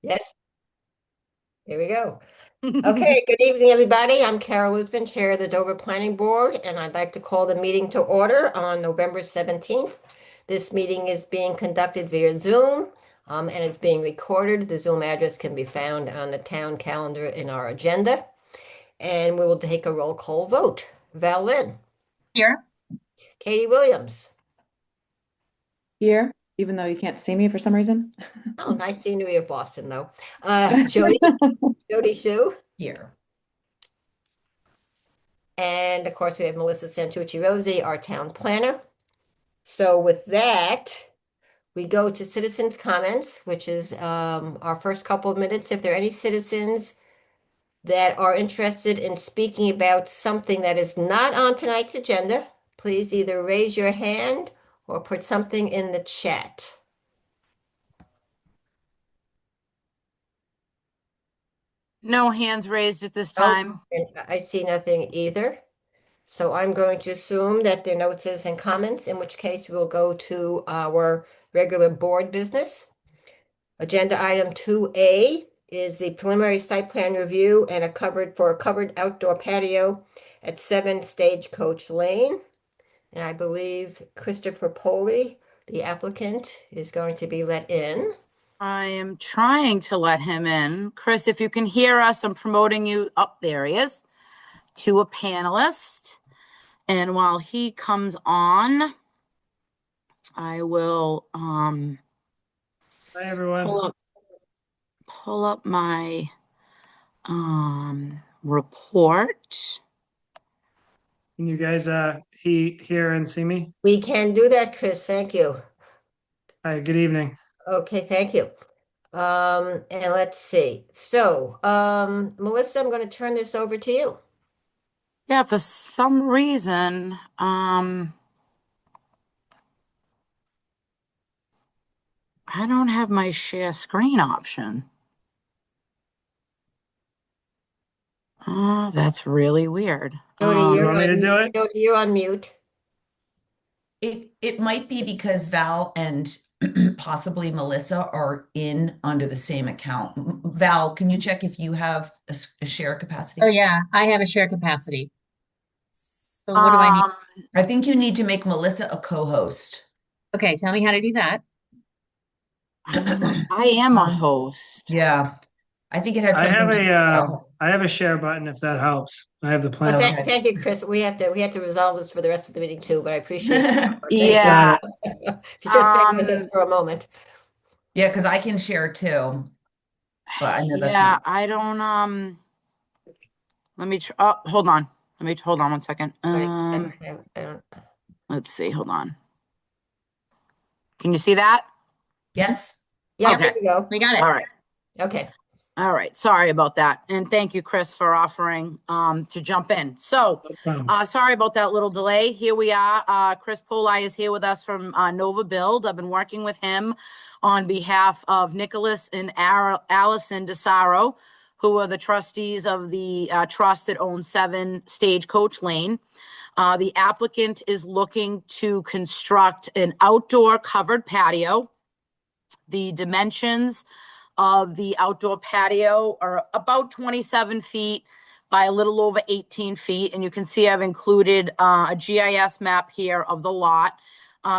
Yes, here we go. Okay, good evening, everybody. I'm Carol Lisbon, Chair of the Dover Planning Board, and I'd like to call the meeting to order on November 17th. This meeting is being conducted via Zoom, and it's being recorded. The Zoom address can be found on the town calendar in our agenda. And we will take a roll call vote. Val Lynn, Here. Katie Williams. Here, even though you can't see me for some reason. Oh, nice scenery of Boston, though. Jody Shu. Here. And of course, we have Melissa Santucci Rosie, our town planner. So with that, we go to citizens' comments, which is our first couple of minutes. If there are any citizens that are interested in speaking about something that is not on tonight's agenda, please either raise your hand or put something in the chat. No hands raised at this time. And I see nothing either. So I'm going to assume that there are no citizen comments, in which case we'll go to our regular board business. Agenda item 2A is the preliminary site plan review and a covered outdoor patio at 7 Stagecoach Lane. And I believe Christopher Poli, the applicant, is going to be let in. I am trying to let him in. Chris, if you can hear us, I'm promoting you up. There he is, to a panelist. And while he comes on, I will Hi, everyone. pull up my report. Can you guys hear and see me? We can do that, Chris. Thank you. Hi, good evening. Okay, thank you. And let's see. So, Melissa, I'm going to turn this over to you. Yeah, for some reason, I don't have my share screen option. Oh, that's really weird. Jody, You want me to do it? Jody, you're on mute. It might be because Val and possibly Melissa are in under the same account. Val, can you check if you have a share capacity? Oh yeah, I have a share capacity. So what do I need? I think you need to make Melissa a co-host. Okay, tell me how to do that. I am a host. Yeah. I think it has I something have I have a share button if that helps. I have the plan. Well, thank you, Chris. We have to resolve this for the rest of the meeting too, but I appreciate it. Yeah. If you just bear with us for a moment. Yeah, because I can share too. But I know that's Yeah, not. I don't let me hold on. Hold on one second. I don't. Let's see, hold on. Can you see that? Yes. Yeah, Okay. there we go. We got it. All right. Okay. All right. Sorry about that. And thank you, Chris, for offering to jump in. So sorry about that little delay. Here we are. Chris Poli is here with us from Nova Build. I've been working with him on behalf of Nicholas and Allison DeSaro, who are the trustees of the trust that owns 7 Stagecoach Lane. The applicant is looking to construct an outdoor covered patio. The dimensions of the outdoor patio are about 27 feet by a little over 18 feet. And you can see I've included a GIS map here of the lot.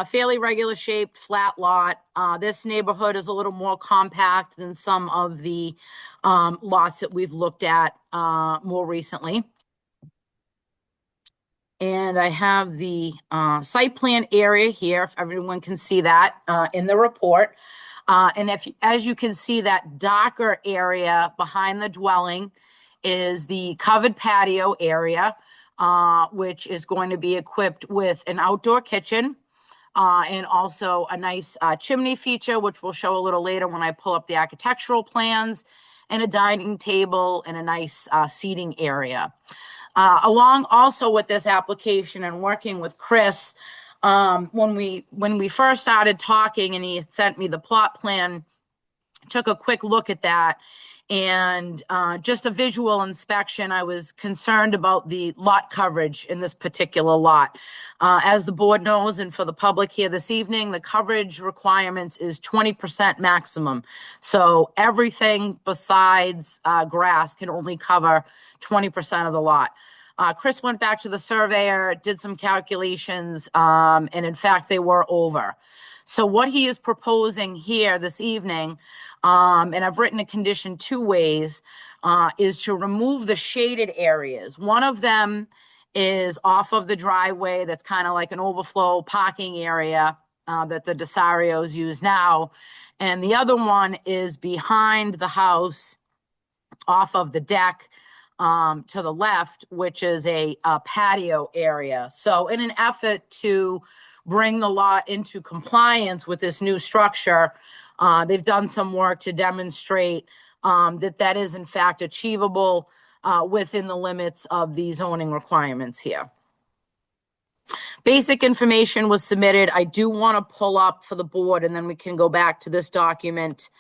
Fairly regular shaped, flat lot. This neighborhood is a little more compact than some of the lots that we've looked at more recently. And I have the site plan area here, if everyone can see that in the report. And as you can see, that darker area behind the dwelling is the covered patio area, which is going to be equipped with an outdoor kitchen and also a nice chimney feature, which we'll show a little later when I pull up the architectural plans, and a dining table and a nice seating area. Along also with this application and working with Chris, when we first started talking and he sent me the plot plan took a quick look at that, and just a visual inspection, I was concerned about the lot coverage in this particular lot. As the board knows, and for the public here this evening, the coverage requirements is 20% maximum. So everything besides grass can only cover 20% of the lot. Chris went back to the surveyor, did some calculations, and in fact, they were over. So what he is proposing here this evening, and I've written a condition two ways, is to remove the shaded areas. One of them is off of the driveway that's kind of like an overflow parking area that the Desarios use now. And the other one is behind the house off of the deck to the left, which is a patio area. So in an effort to bring the lot into compliance with this new structure, they've done some work to demonstrate that is in fact achievable within the limits of the zoning requirements here. Basic information was submitted. I do want to pull up for the board, and then we can go back to this document,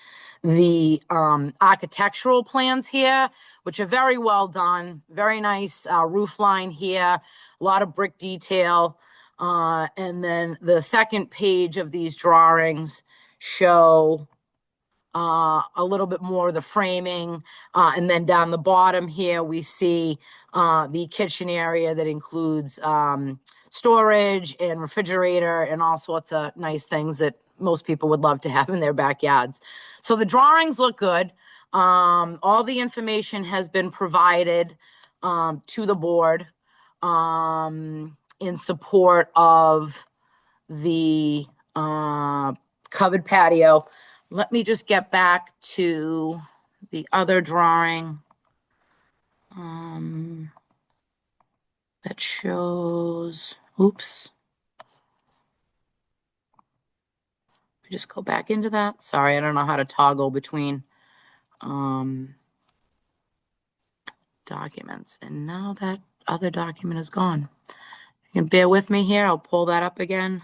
the architectural plans here, which are very well done. Very nice roof line here, a lot of brick detail. And then the second page of these drawings show a little bit more of the framing. And then down the bottom here, we see the kitchen area that includes storage and refrigerator and all sorts of nice things that most people would love to have in their backyards. So the drawings look good. All the information has been provided to the board in support of the covered patio. Let me just get back to the other drawing that shows, oops. Just go back into that. Sorry, I don't know how to toggle between documents. And now that other document is gone. You can bear with me here. I'll pull that up again.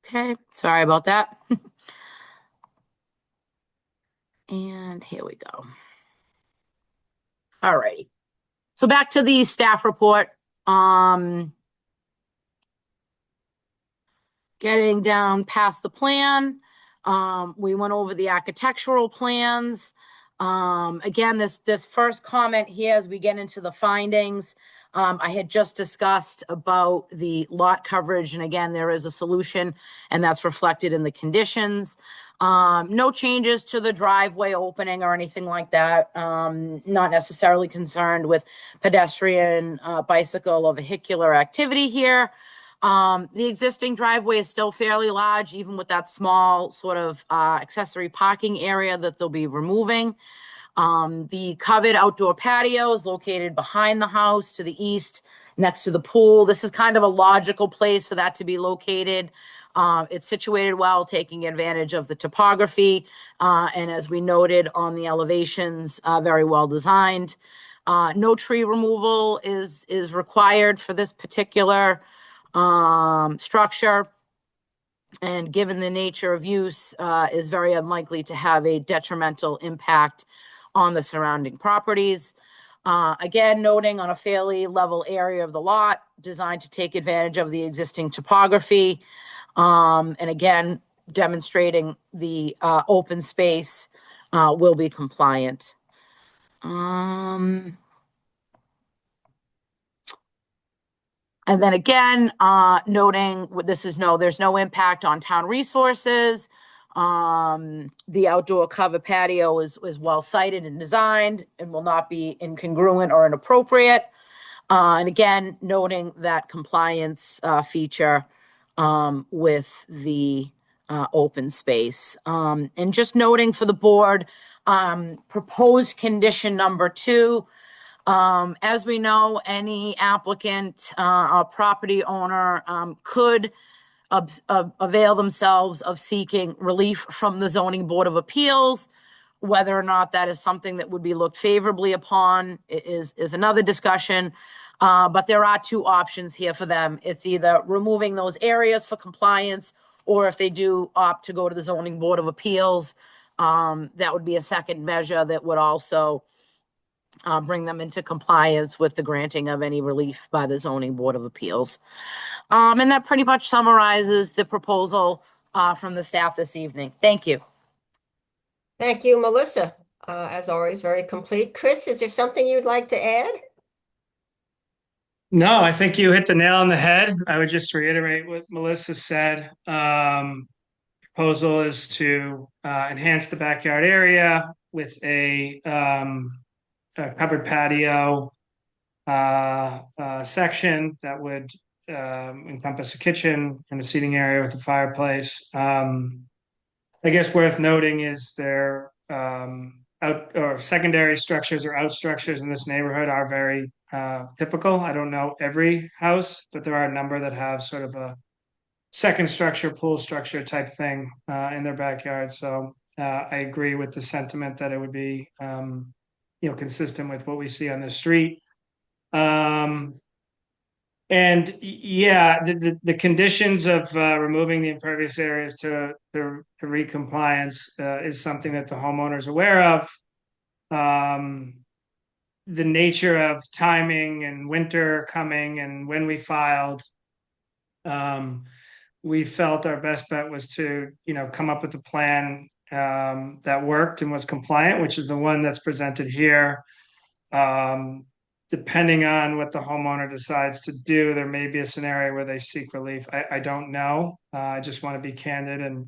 Okay, sorry about that. And here we go. All righty. So back to the staff report. Getting down past the plan, we went over the architectural plans. Again, this first comment here as we get into the findings, I had just discussed about the lot coverage, and again, there is a solution, and that's reflected in the conditions. No changes to the driveway opening or anything like that. Not necessarily concerned with pedestrian, bicycle, or vehicular activity here. The existing driveway is still fairly large, even with that small sort of accessory parking area that they'll be removing. The covered outdoor patio is located behind the house to the east, next to the pool. This is kind of a logical place for that to be located. It's situated well, taking advantage of the topography, and as we noted on the elevations, very well designed. No tree removal is required for this particular structure, and given the nature of use, is very unlikely to have a detrimental impact on the surrounding properties. Again, noting on a fairly level area of the lot, designed to take advantage of the existing topography, and again, demonstrating the open space will be compliant. And then again, noting there's no impact on town resources. The outdoor cover patio is well sited and designed and will not be incongruent or inappropriate. And again, noting that compliance feature with the open space. And just noting for the board, proposed condition number 2. As we know, any applicant or property owner could avail themselves of seeking relief from the Zoning Board of Appeals. Whether or not that is something that would be looked favorably upon is another discussion. But there are two options here for them. It's either removing those areas for compliance, or if they do opt to go to the Zoning Board of Appeals, that would be a second measure that would also bring them into compliance with the granting of any relief by the Zoning Board of Appeals. And that pretty much summarizes the proposal from the staff this evening. Thank you. Thank you, Melissa. As always, very complete. Chris, is there something you'd like to add? No, I think you hit the nail on the head. I would just reiterate what Melissa said. Proposal is to enhance the backyard area with a covered patio section that would encompass a kitchen and a seating area with a fireplace. I guess worth noting is their out or secondary structures or out structures in this neighborhood are very typical. I don't know every house, but there are a number that have sort of a second structure, pool structure type thing in their backyard. So I agree with the sentiment that it would be consistent with what we see on the street. And yeah, the conditions of removing the impervious areas to re-compliance is something that the homeowner is aware of. The nature of timing and winter coming and when we filed, we felt our best bet was to, come up with a plan that worked and was compliant, which is the one that's presented here. Depending on what the homeowner decides to do, there may be a scenario where they seek relief. I don't know. I just want to be candid and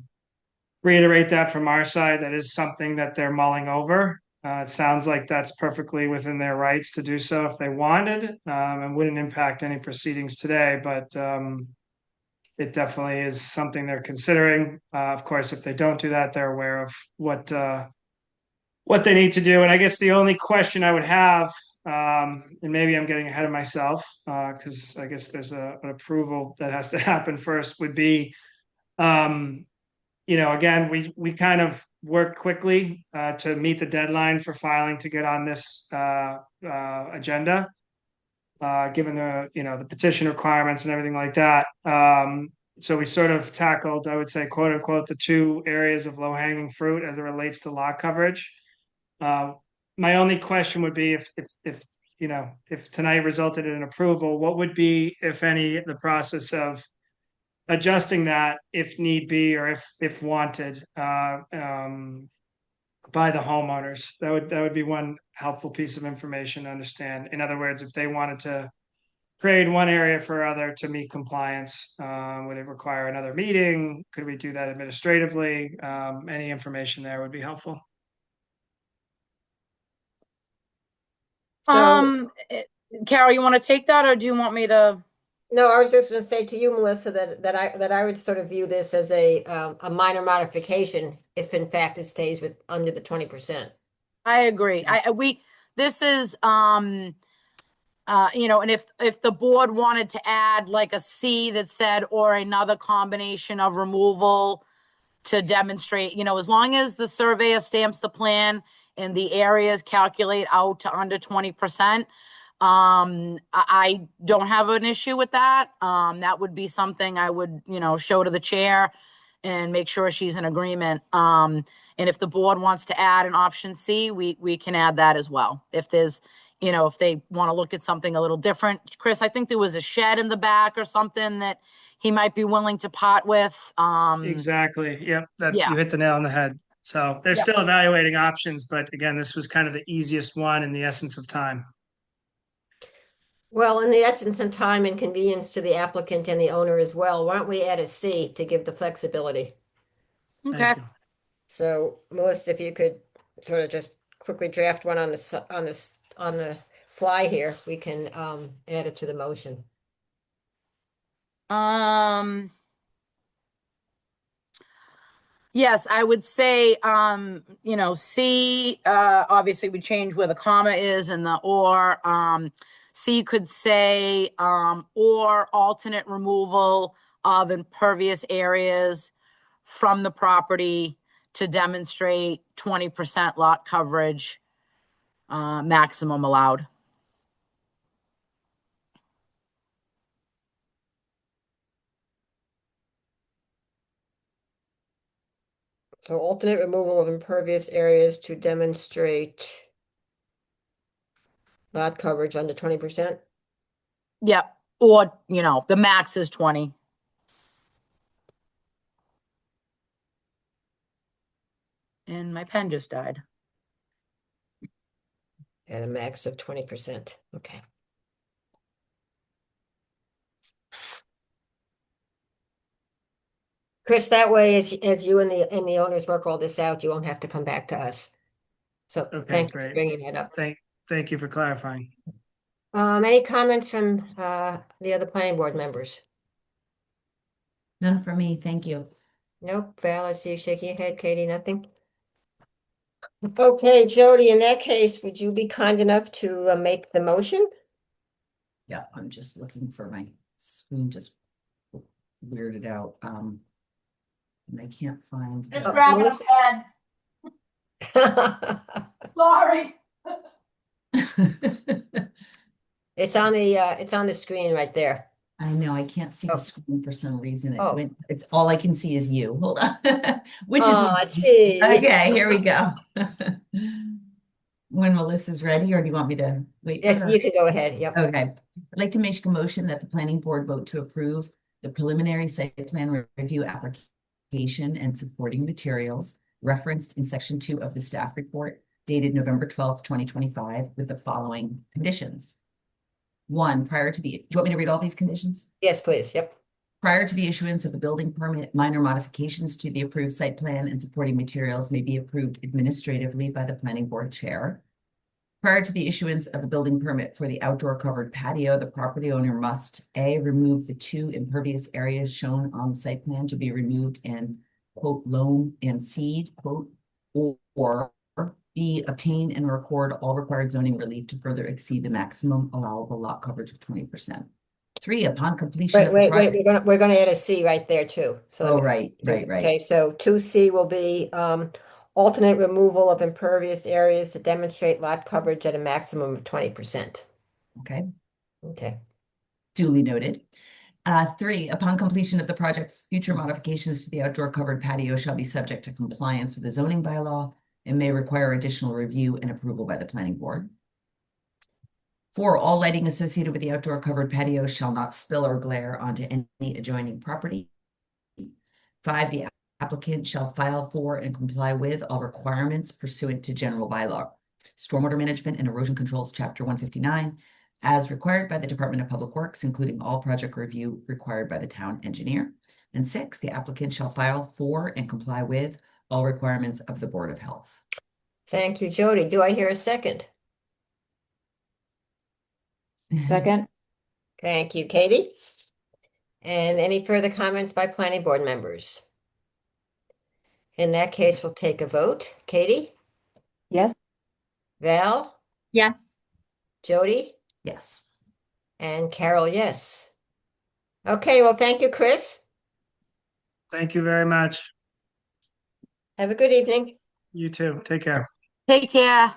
reiterate that from our side. That is something that they're mulling over. It sounds like that's perfectly within their rights to do so if they wanted, and wouldn't impact any proceedings today. But it definitely is something they're considering. Of course, if they don't do that, they're aware of what they need to do. And I guess the only question I would have, and maybe I'm getting ahead of myself, because I guess there's an approval that has to happen first, would be, again, we kind of worked quickly to meet the deadline for filing to get on this agenda, given the petition requirements and everything like that. So we sort of tackled, I would say, quote unquote, the two areas of low hanging fruit as it relates to lot coverage. My only question would be if tonight resulted in an approval, what would be, if any, the process of adjusting that if need be, or if wanted by the homeowners? That would be one helpful piece of information to understand. In other words, if they wanted to create one area for other to meet compliance, would it require another meeting? Could we do that administratively? Any information there would be helpful. Carol, you want to take that, or do you want me to? No, I was just going to say to you, Melissa, that I would sort of view this as a minor modification if in fact it stays with under the 20%. I agree. This is and if the board wanted to add like a C that said, or another combination of removal to demonstrate, as long as the surveyor stamps the plan and the areas calculate out to under 20%, I don't have an issue with that. That would be something I would, show to the chair and make sure she's in agreement. And if the board wants to add an option C, we can add that as well. If there's, if they want to look at something a little different. Chris, I think there was a shed in the back or something that he might be willing to part with. Exactly. Yep. Yeah. You hit the nail on the head. So they're still evaluating options, but again, this was kind of the easiest one in the essence of time. Well, in the essence of time and convenience to the applicant and the owner as well, why don't we add a C to give the flexibility? Okay. Thank you. So Melissa, if you could sort of just quickly draft one on the fly here, we can add it to the motion. Yes, I would say, C, obviously we change where the comma is and the or. C could say, or alternate removal of impervious areas from the property to demonstrate 20% lot coverage, maximum allowed. So alternate removal of impervious areas to demonstrate lot coverage under 20%. Yep, or, the max is 20. And my pen just died. At a max of 20%. Okay. Chris, that way, as you and the owners work all this out, you won't have to come back to us. So Okay, thank you for great. bringing it up. Thank you for clarifying. Any comments from the other planning board members? None for me, thank you. Nope. Val, I see you shaking your head. Katie, nothing? Okay, Jody, in that case, would you be kind enough to make the motion? Yeah, I'm just looking for my screen just weirded out. And I can't find. Just Oh, grab a Melissa? pen. Sorry. It's on the screen right there. I know, I can't see Oh. the screen for some reason. Oh. It's all I can see is you. Hold on. Which is Oh, gee. okay, here we go. When Melissa's ready, or do you want me to wait for Yeah, her? you can go ahead. Yep. Okay, I'd like to make a motion that the planning board vote to approve the preliminary site plan review application and supporting materials referenced in section 2 of the staff report dated November 12th, 2025, with the following conditions. 1, do you want me to read all these conditions? Yes, please. Yep. Prior to the issuance of a building permit, minor modifications to the approved site plan and supporting materials may be approved administratively by the planning board chair. Prior to the issuance of a building permit for the outdoor covered patio, the property owner must A, remove the 2 impervious areas shown on the site plan to be removed and quote, loam and seed, quote, or B, obtain and record all required zoning relief to further exceed the maximum allowable lot coverage of 20%. 3, upon completion of the Wait. project. We're gonna add a C right there too. So let Oh, me- right. Okay, so 2C will be alternate removal of impervious areas to demonstrate lot coverage at a maximum of 20%. Okay, Okay. duly noted. 3, upon completion of the project, future modifications to the outdoor covered patio shall be subject to compliance with the zoning bylaw and may require additional review and approval by the planning board. 4, all lighting associated with the outdoor covered patio shall not spill or glare onto any adjoining property. 5, the applicant shall file for and comply with all requirements pursuant to general bylaw, stormwater management and erosion controls, chapter 159, as required by the Department of Public Works, including all project review required by the town engineer. And 6, the applicant shall file for and comply with all requirements of the Board of Health. Thank you, Jody. Do I hear a second? Second, Thank you, Katie. And any further comments by planning board members? In that case, we'll take a vote. Katie, yes, Val, Yes. Jody, Yes. and Carol, yes. Okay, well, thank you, Chris. Thank you very much. Have a good evening. You too. Take care. Take care.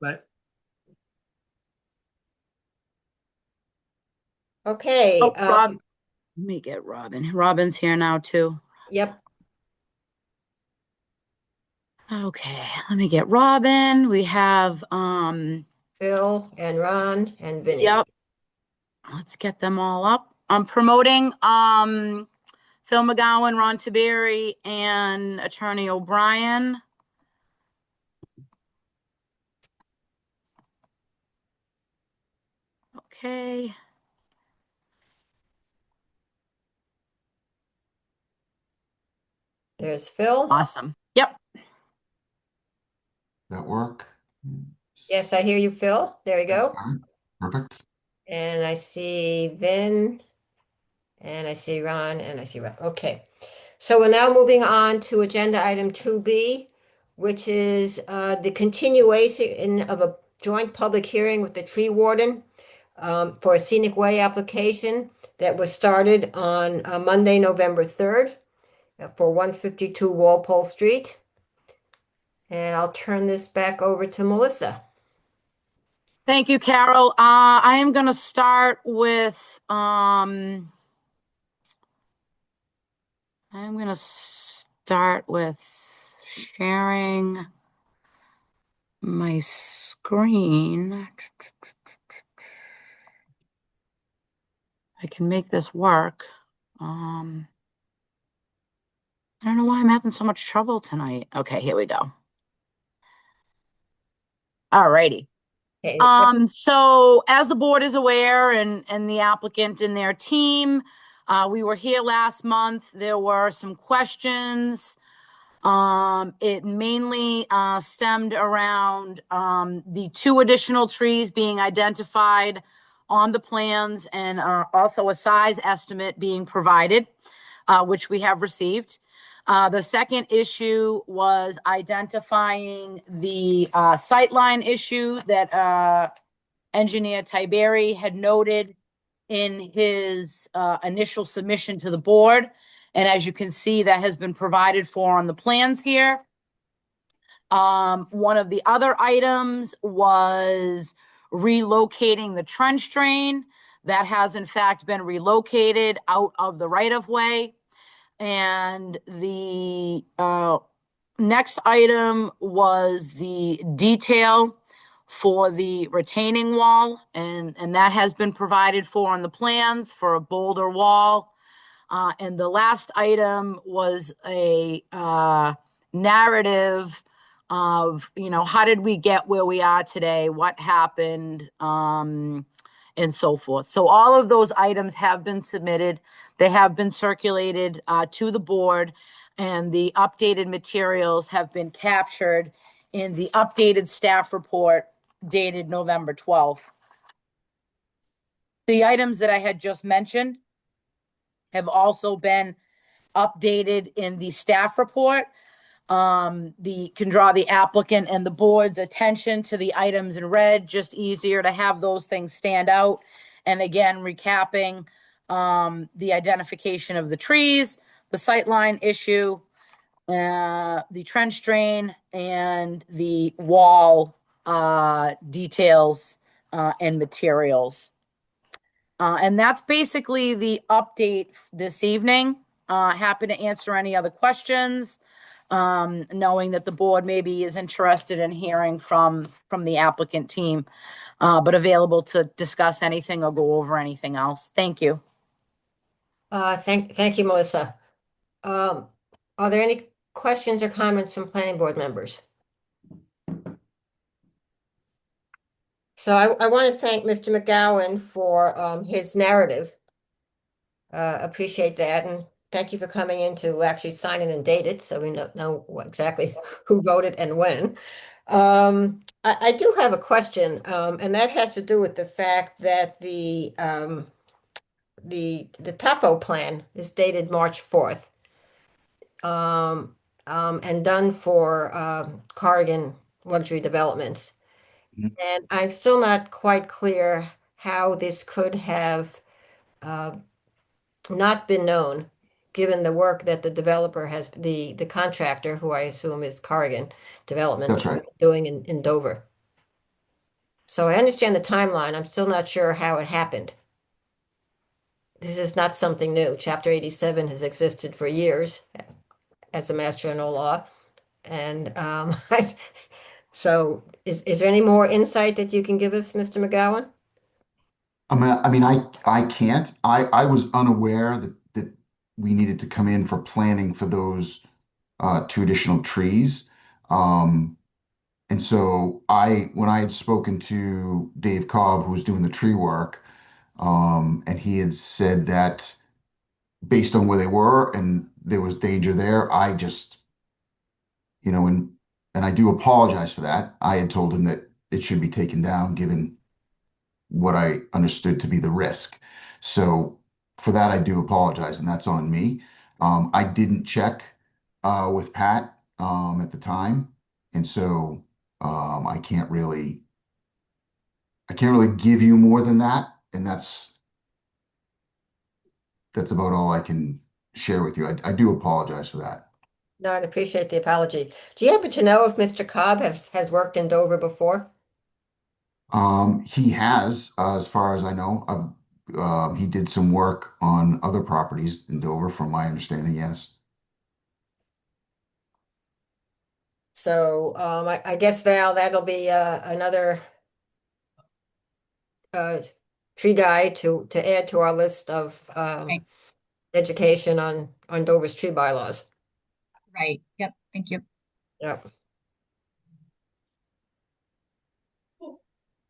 Bye. Okay, Oh, Rob, let me get Robin. Robin's here now too. yep, Okay, let me get Robin. We have, Phil and Ron and Vinny. yep. Let's get them all up. I'm promoting, Phil McGowan, Ron Tiberi, and Attorney O'Brien. Okay. There's Phil. Awesome. Yep. That work? Yes, I hear you, Phil. There we go. All right, perfect. And I see Vin, and I see Ron, and I see Ron. Okay. So we're now moving on to agenda item 2B, which is the continuation of a joint public hearing with the tree warden for a scenic way application that was started on Monday, November 3rd for 152 Walpole Street. And I'll turn this back over to Melissa. Thank you, Carol. I am going to start with, sharing my screen. I can make this work. I don't know why I'm having so much trouble tonight. Okay, here we go. All righty. Okay. So as the board is aware and the applicant and their team, we were here last month. There were some questions. It mainly stemmed around the 2 additional trees being identified on the plans and also a size estimate being provided, which we have received. The second issue was identifying the sightline issue that engineer Tiberi had noted in his initial submission to the board. And as you can see, that has been provided for on the plans here. One of the other items was relocating the trench drain. That has in fact been relocated out of the right-of-way. And the next item was the detail for the retaining wall, and that has been provided for on the plans for a boulder wall. And the last item was a narrative of, how did we get where we are today? What happened? And so forth. So all of those items have been submitted. They have been circulated to the board, and the updated materials have been captured in the updated staff report dated November 12th. The items that I had just mentioned have also been updated in the staff report. Can draw the applicant and the board's attention to the items in red, just easier to have those things stand out. And again, recapping the identification of the trees, the sightline issue, the trench drain, and the wall details and materials. And that's basically the update this evening. Happy to answer any other questions, knowing that the board maybe is interested in hearing from the applicant team, but available to discuss anything or go over anything else. Thank you. Thank you, Melissa. Are there any questions or comments from planning board members? So I want to thank Mr. McGowan for his narrative. Appreciate that, and thank you for coming in to actually sign it and date it, so we know exactly who voted and when. I do have a question, and that has to do with the fact that the topo plan is dated March 4th, and done for Corrigan Luxury Developments. Mhm. And I'm still not quite clear how this could have not been known, given the work that the developer has, the contractor, who I assume is Corrigan Development, That's right. doing in Dover. So I understand the timeline. I'm still not sure how it happened. This is not something new. Chapter 87 has existed for years as a mass general law. And so is there any more insight that you can give us, Mr. McGowan? I can't. I was unaware that we needed to come in for planning for those 2 additional trees. And so when I had spoken to Dave Cobb, who was doing the tree work, and he had said that based on where they were and there was danger there, I just, and I do apologize for that. I had told him that it should be taken down given what I understood to be the risk. So for that, I do apologize, and that's on me. I didn't check with Pat at the time, and so I can't really give you more than that, and that's that's about all I can share with you. I do apologize for that. No, I appreciate the apology. Do you happen to know if Mr. Cobb has worked in Dover before? He has, as far as I know, he did some work on other properties in Dover, from my understanding, yes. So I guess Val, that'll be another tree guy to add to our list of Right. education on Dover's tree bylaws. Right. Yep. Thank you. Yep.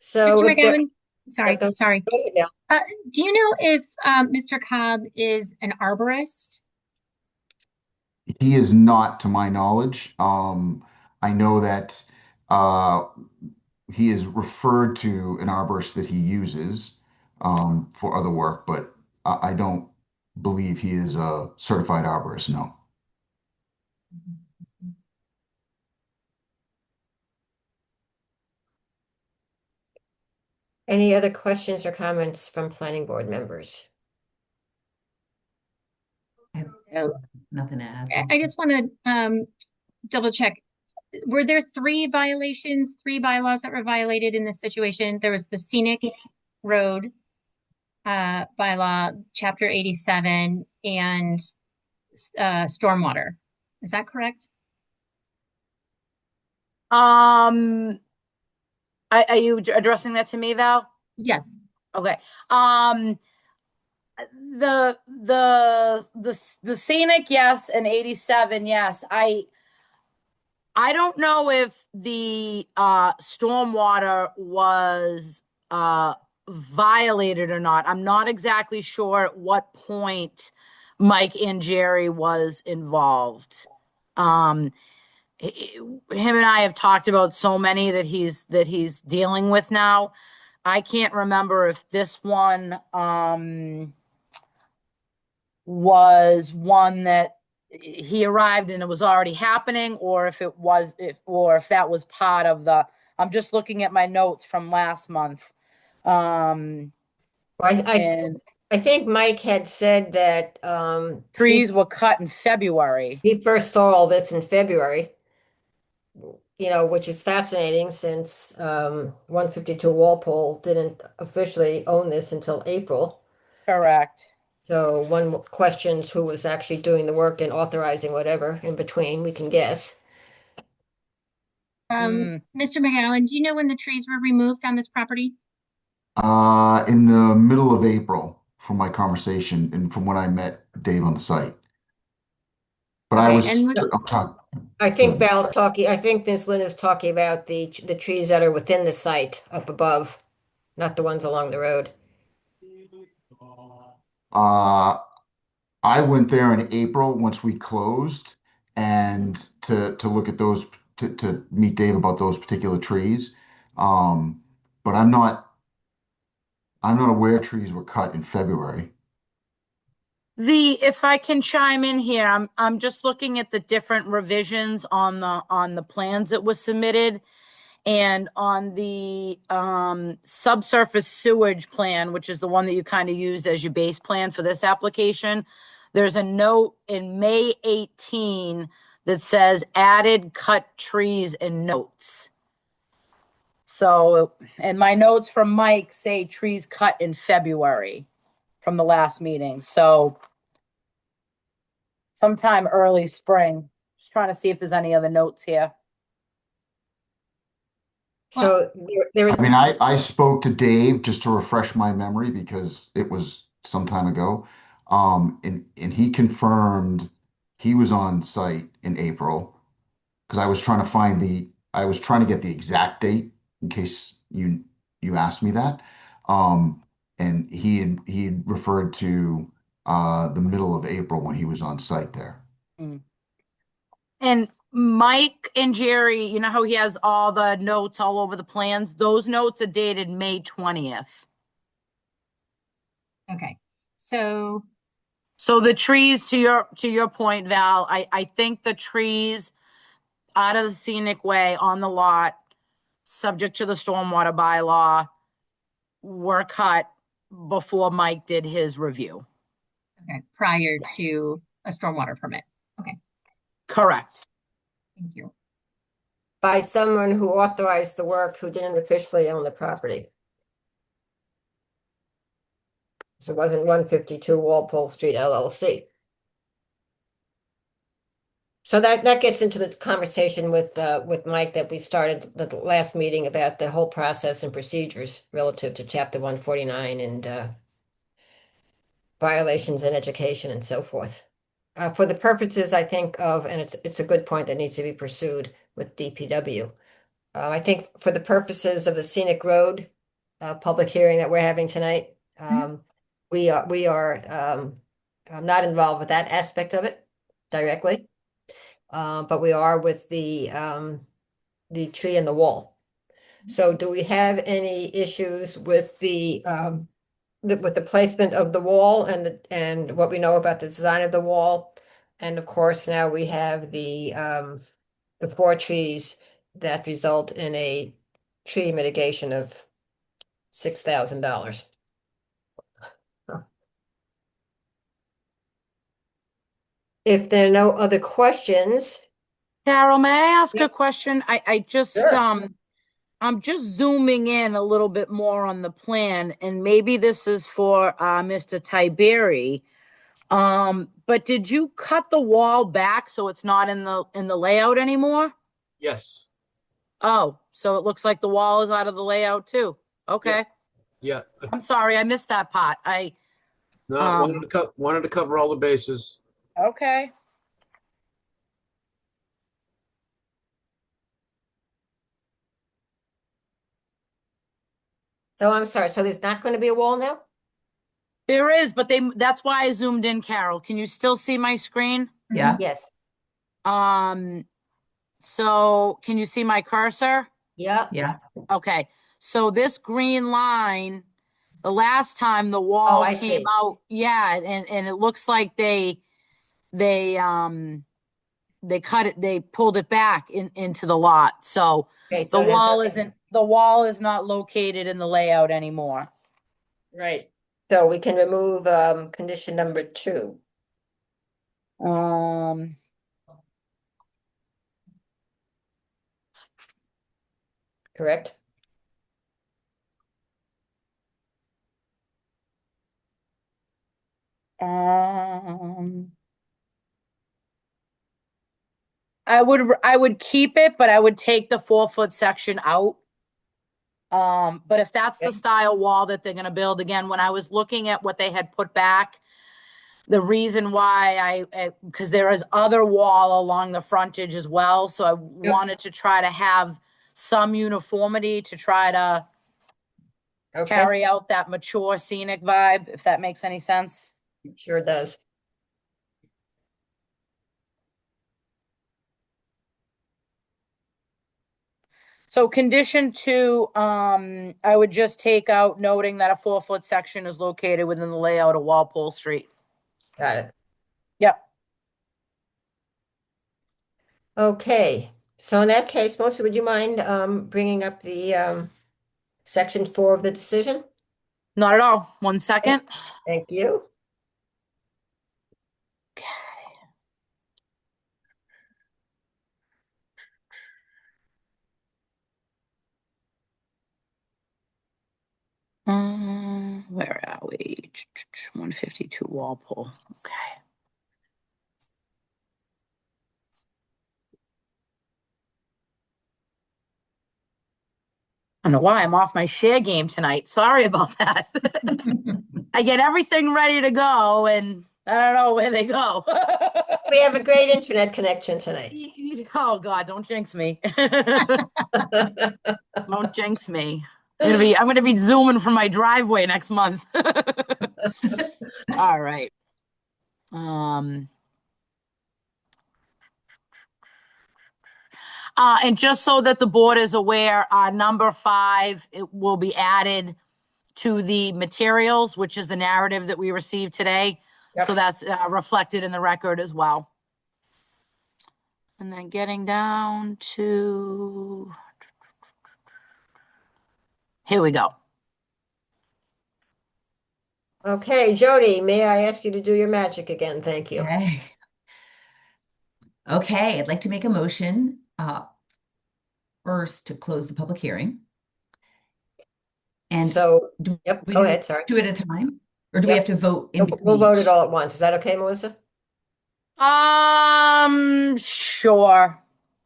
So Mr. if there, McGowan, sorry, Yep. sorry. Go ahead, Val. Do you know if Mr. Cobb is an arborist? He is not, to my knowledge. I know that uh, he is referred to an arborist that he uses for other work, but I don't believe he is a certified arborist, no. Any other questions or comments from planning board members? I have Oh, nothing to add. I just want to double check. Were there three violations, three bylaws that were violated in this situation? There was the scenic road bylaw, chapter 87, and stormwater. Is that correct? Are you addressing that to me, Val? Yes. Okay. The scenic, yes, and 87, yes. I don't know if the stormwater was violated or not. I'm not exactly sure at what point Mike and Jerry was involved. Him and I have talked about so many that he's dealing with now. I can't remember if this one was one that he arrived and it was already happening, or if that was part of the. I'm just looking at my notes from last month. Well, And I think Mike had said that trees were cut in February. he first saw all this in February, which is fascinating since 152 Walpole didn't officially own this until April. Correct. So one questions who was actually doing the work and authorizing whatever in between, we can guess. Mr. McGowan, do you know when the trees were removed on this property? In the middle of April, from my conversation and from when I met Dave on the site. But I Okay, was, and I'm talking. I think Val's talking, I think Ms. Lynn is talking about the trees that are within the site up above, not the ones along the road. I went there in April once we closed, and to look at those, to meet Dave about those particular trees. But I'm not aware trees were cut in February. If I can chime in here, I'm just looking at the different revisions on the plans that was submitted. And on the subsurface sewage plan, which is the one that you kind of used as your base plan for this application, there's a note in May 18 that says added cut trees and notes. So, and my notes from Mike say trees cut in February from the last meeting. So sometime early spring. Just trying to see if there's any other notes here. So there is. I mean, I spoke to Dave just to refresh my memory because it was some time ago. And he confirmed he was on site in April because I was trying to get the exact date in case you asked me that. And he had referred to the middle of April when he was on site there. And Mike and Jerry, you know how he has all the notes all over the plans? Those notes are dated May 20th. okay, so So the trees, to your point, Val, I think the trees out of the scenic way on the lot, subject to the stormwater bylaw, were cut before Mike did his review. Okay, prior to a stormwater permit. Correct. Thank you. By someone who authorized the work who didn't officially own the property. So it wasn't 152 Walpole Street LLC. So that gets into the conversation with Mike that we started the last meeting about the whole process and procedures relative to Chapter 149 and violations in education and so forth. For the purposes, I think of, and it's a good point that needs to be pursued with DPW. I think for the purposes of the scenic road public hearing that we're having tonight, we are not involved with that aspect of it directly, but we are with the tree and the wall. So, do we have any issues with with the placement of the wall and what we know about the design of the wall? And of course, now we have the 4 trees that result in a tree mitigation of $6,000. If there are no other questions, Carol, may I ask Yep. a question? I just, Sure. I'm just zooming in a little bit more on the plan, and maybe this is for Mr. Tiberi. But did you cut the wall back so it's not in the layout anymore? Yes. Oh, so it looks like the wall is out of the layout too. Okay. Yeah. I'm sorry, I missed that part. No, I wanted to cover all the bases. Okay. So I'm sorry. So there's not going to be a wall now? There is, but that's why I zoomed in, Carol. Can you still see my screen? Yeah, Yes. So can you see my cursor? Yeah. yeah. Okay. So this green line, the last time the Oh, wall I came see. out, yeah, and it looks like they cut it, they pulled it back into the lot. So Okay. the So it has wall nothing- isn't, the wall is not located in the layout anymore. right. So we can remove condition number 2. Um, Correct? um, I would keep it, but I would take the 4-foot section out. But if that's the Okay. style wall that they're gonna build, again, when I was looking at what they had put back, the reason why because there is other wall along the frontage as well, so I wanted to try to have some uniformity to try to Okay. carry out that mature scenic vibe, if that makes any sense. Sure does. So condition 2, I would just take out noting that a 4-foot section is located within the layout of Walpole Street. Got it. Yep. Okay. So in that case, Melissa, would you mind bringing up the section 4 of the decision? Not at all. 1 second. Thank you. Where are we? 152 Walpole. Okay. I don't know why I'm off my share game tonight. Sorry about that. I get everything ready to go and I don't know where they go. We have a great internet connection tonight. Oh God, don't jinx me. Don't jinx me. I'm gonna be zooming from my driveway next month. All right. And just so that the board is aware, number 5, it will be added to the materials, which is the narrative that we received today. Yep. So that's reflected in the record as well. And then getting down to, here we go. Okay, Jody, may I ask you to do your magic again? Thank you. Okay. Okay, I'd like to make a motion first to close the public hearing. And So, do yep, we go do ahead, sorry. two at a time? Or do we Yep. have to vote in between We'll vote it each? all at once. Is that okay, Melissa? Sure.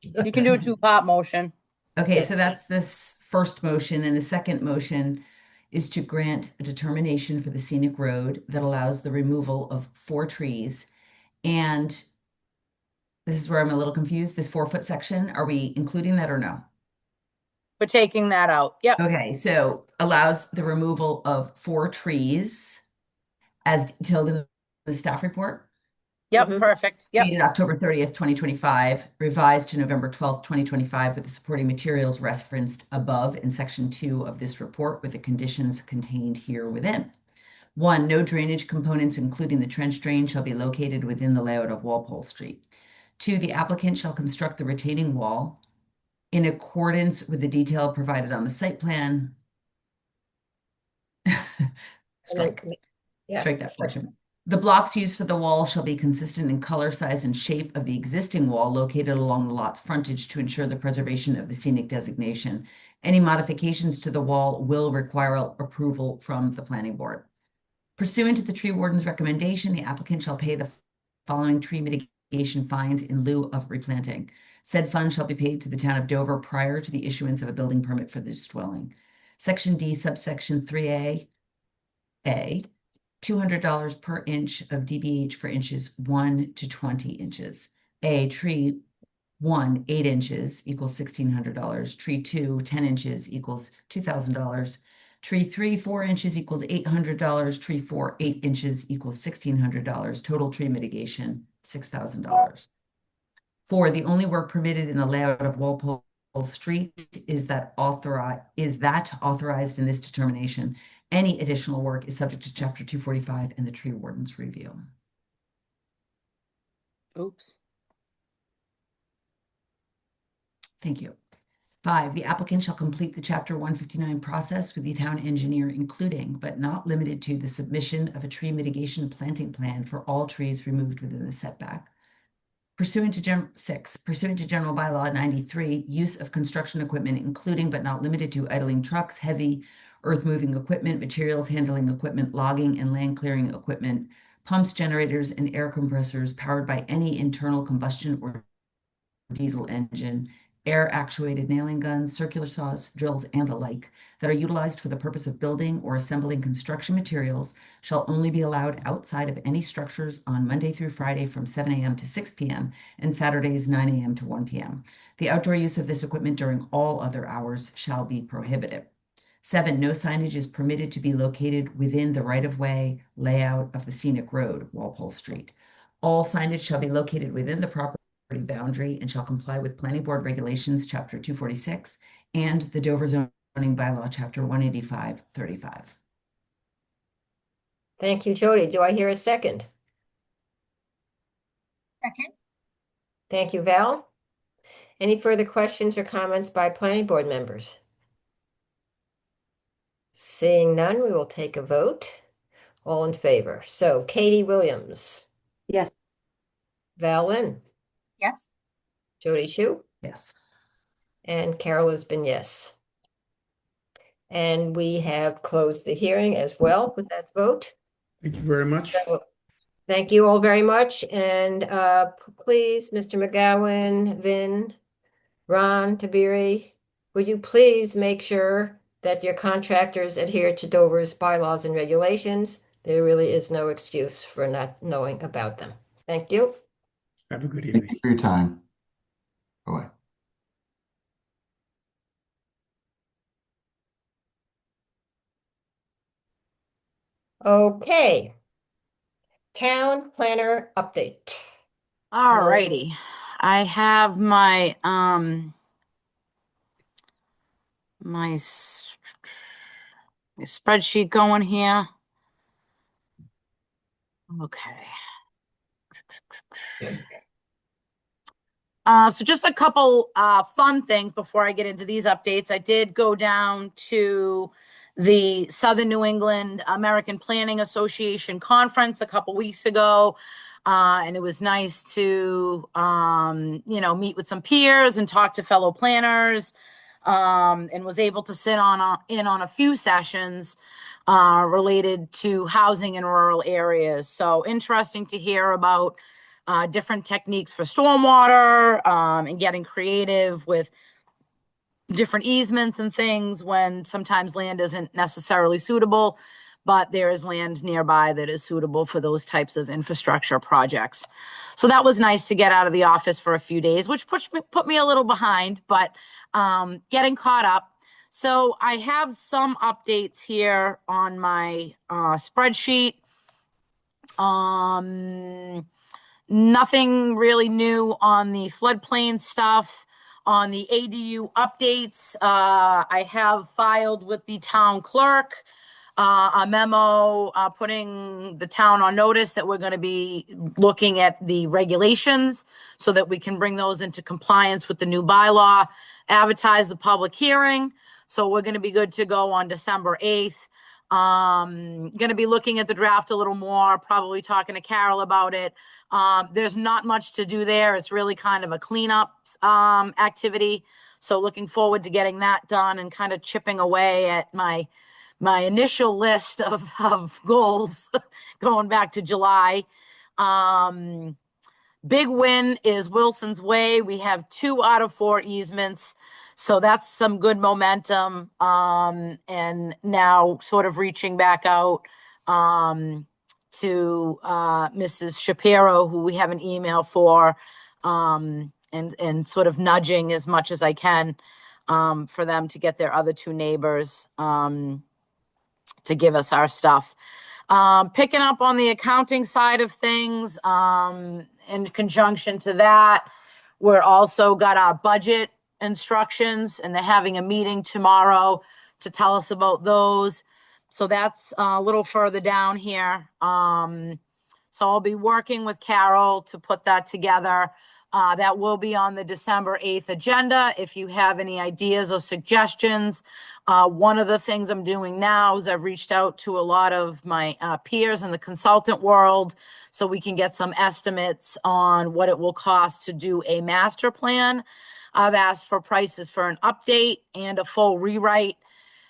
You can do a two-part motion. Okay, Yeah. so that's this first motion, and the second motion is to grant a determination for the scenic road that allows the removal of 4 trees. And this is where I'm a little confused, this 4-foot section, are we including that or no? We're taking that out. Yep. Okay, so allows the removal of 4 trees as detailed in the staff report. Yep. Mhm. Perfect. Yep. Dated October 30th, 2025, revised to November 12th, 2025, with the supporting materials referenced above in section 2 of this report with the conditions contained here within. 1, no drainage components, including the trench drain, shall be located within the layout of Walpole Street. 2, the applicant shall construct the retaining wall in accordance with the detail provided on the site plan. Strike. Yeah. Strike that portion. The blocks used for the wall shall be consistent in color, size, and shape of the existing wall located along the lot's frontage to ensure the preservation of the scenic designation. Any modifications to the wall will require approval from the planning board. Pursuant to the tree warden's recommendation, the applicant shall pay the following tree mitigation fines in lieu of replanting. Said fund shall be paid to the town of Dover prior to the issuance of a building permit for this dwelling. Section D, subsection 3A, A, $200 per inch of DBH for inches 1 to 20 inches. A, tree 1, 8 inches equals $1,600. Tree 2, 10 inches equals $2,000. Tree 3, 4 inches equals $800. Tree 4, 8 inches equals $1,600. Total tree mitigation, $6,000. 4, the only work permitted in the layout of Walpole Street is that authorized in this determination. Any additional work is subject to Chapter 245 and the tree warden's review. Oops. Thank you. 5, the applicant shall complete the Chapter 159 process with the town engineer, including but not limited to the submission of a tree mitigation planting plan for all trees removed within the setback. Pursuant to General Bylaw 93, use of construction equipment, including but not limited to idling trucks, heavy earth-moving equipment, materials handling equipment, logging and land clearing equipment, pumps, generators, and air compressors powered by any internal combustion or diesel engine, air-actuated nailing guns, circular saws, drills, and the like that are utilized for the purpose of building or assembling construction materials shall only be allowed outside of any structures on Monday through Friday from 7 a.m. to 6 p.m. and Saturdays 9 a.m. to 1 p.m. The outdoor use of this equipment during all other hours shall be prohibited. 7, no signage is permitted to be located within the right-of-way layout of the scenic road, Walpole Street. All signage shall be located within the property boundary and shall comply with Planning Board Regulations, Chapter 246, and the Dover Zoning Bylaw, Chapter 185-35. Thank you, Jody. Do I hear a second? Second. Thank you, Val. Any further questions or comments by planning board members? Seeing none, we will take a vote. All in favor. So Katie Williams, Yes. Val Lynn, Yes. Jody Shu, Yes. and Carol has been yes. And we have closed the hearing as well with that vote. Thank you very much. So, thank you all very much. And please, Mr. McGowan, Vin, Ron, Tabiri, would you please make sure that your contractors adhere to Dover's bylaws and regulations? There really is no excuse for not knowing about them. Thank you. Have a good Thank evening. you for your time. Bye. Okay. Town planner update. All righty. I have my my spreadsheet going here. Okay. So just a couple fun things before I get into these updates. I did go down to the Southern New England American Planning Association conference a couple weeks ago. And it was nice to, meet with some peers and talk to fellow planners, and was able to sit in on a few sessions related to housing in rural areas. So interesting to hear about different techniques for stormwater, and getting creative with different easements and things when sometimes land isn't necessarily suitable, but there is land nearby that is suitable for those types of infrastructure projects. So that was nice to get out of the office for a few days, which put me a little behind, but getting caught up. So I have some updates here on my spreadsheet. Nothing really new on the floodplain stuff. On the ADU updates, I have filed with the town clerk a memo putting the town on notice that we're going to be looking at the regulations so that we can bring those into compliance with the new bylaw, advertise the public hearing. So we're going to be good to go on December 8th. Going to be looking at the draft a little more, probably talking to Carol about it. There's not much to do there. It's really kind of a cleanup activity. So looking forward to getting that done and kind of chipping away at my initial list of goals going back to July. Big win is Wilson's Way. We have 2 out of 4 easements. So that's some good momentum. And now sort of reaching back out to Mrs. Shapiro, who we have an email for, and sort of nudging as much as I can for them to get their other 2 neighbors to give us our stuff. Picking up on the accounting side of things, in conjunction to that, we're also got our budget instructions, and they're having a meeting tomorrow to tell us about those. So that's a little further down here. So I'll be working with Carol to put that together. That will be on the December 8th agenda. If you have any ideas or suggestions, one of the things I'm doing now is I've reached out to a lot of my peers in the consultant world so we can get some estimates on what it will cost to do a master plan. I've asked for prices for an update and a full rewrite.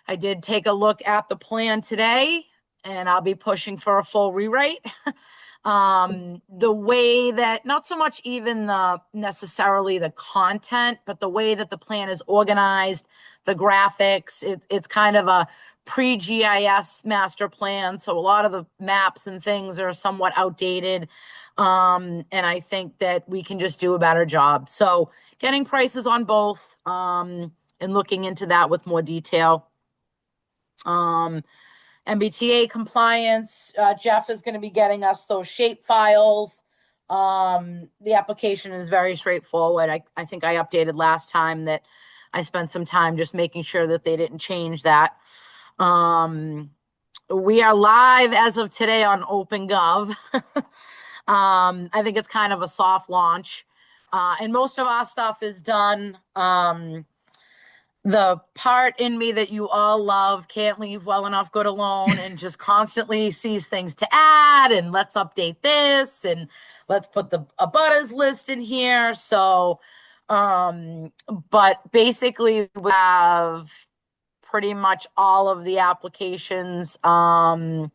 I did take a look at the plan today, and I'll be pushing for a full rewrite. The way that, not so much even necessarily the content, but the way that the plan is organized, the graphics, it's kind of a pre-GIS master plan. So a lot of the maps and things are somewhat outdated. And I think that we can just do a better job. So getting prices on both, and looking into that with more detail. MBTA compliance, Jeff is going to be getting us those shape files. The application is very straightforward. I think I updated last time that I spent some time just making sure that they didn't change that. We are live as of today on OpenGov. I think it's kind of a soft launch. And most of our stuff is done. The part in me that you all love can't leave well enough good alone and just constantly sees things to add, and let's update this and let's put the abutters list in here. So, but basically we have pretty much all of the applications. The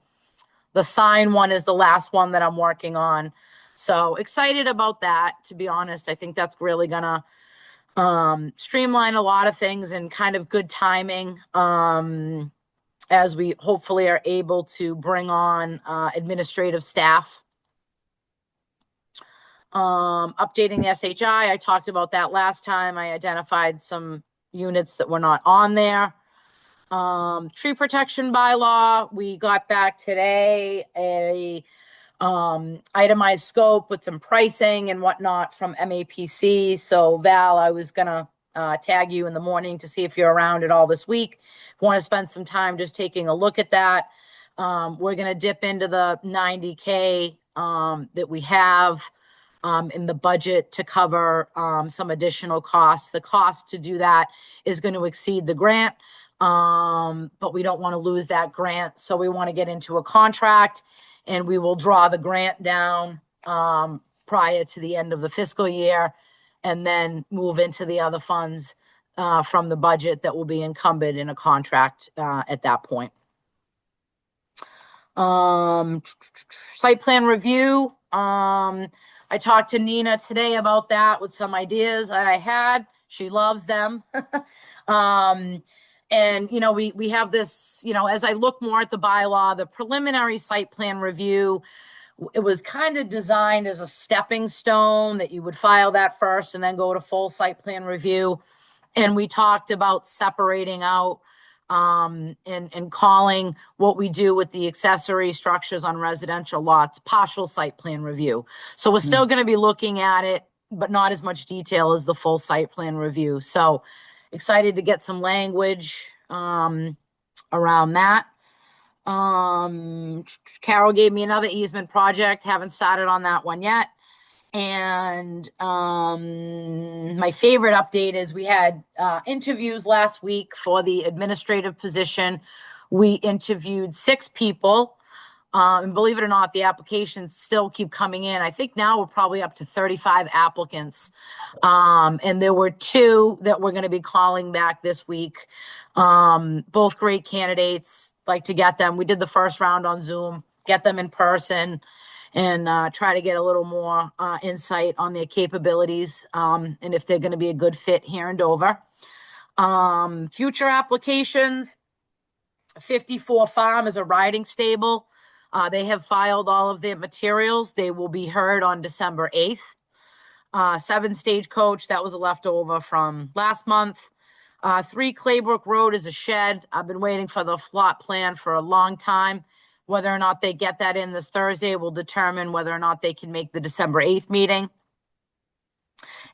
sign one is the last one that I'm working on. So excited about that, to be honest. I think that's really gonna streamline a lot of things and kind of good timing as we hopefully are able to bring on administrative staff. Updating the SHI, I talked about that last time. I identified some units that were not on there. Tree protection bylaw, we got back today a itemized scope with some pricing and whatnot from MAPC. So Val, I was gonna tag you in the morning to see if you're around at all this week. Want to spend some time just taking a look at that. We're gonna dip into the 90K that we have in the budget to cover some additional costs. The cost to do that is going to exceed the grant. But we don't want to lose that grant. So we want to get into a contract, and we will draw the grant down prior to the end of the fiscal year, and then move into the other funds from the budget that will be encumbered in a contract at that point. Site plan review. I talked to Nina today about that with some ideas that I had. She loves them. And, you know, we have this, you know, as I look more at the bylaw, the preliminary site plan review, it was kind of designed as a stepping stone that you would file that first and then go to full site plan review. And we talked about separating out and calling what we do with the accessory structures on residential lots partial site plan review. So we're still going to be looking at it, but not as much detail as the full site plan review. So excited to get some language around that. Carol gave me another easement project. Haven't started on that one yet. And my favorite update is we had interviews last week for the administrative position. We interviewed 6 people. And believe it or not, the applications still keep coming in. I think now we're probably up to 35 applicants. And there were 2 that we're going to be calling back this week. Both great candidates. Like to get them. We did the first round on Zoom, get them in person, and try to get a little more insight on their capabilities and if they're going to be a good fit here in Dover. Future applications, 54 Farm is a riding stable. They have filed all of their materials. They will be heard on December 8th. 7 Stagecoach, that was a leftover from last month. 3 Claybrook Road is a shed. I've been waiting for the plot plan for a long time. Whether or not they get that in this Thursday will determine whether or not they can make the December 8th meeting.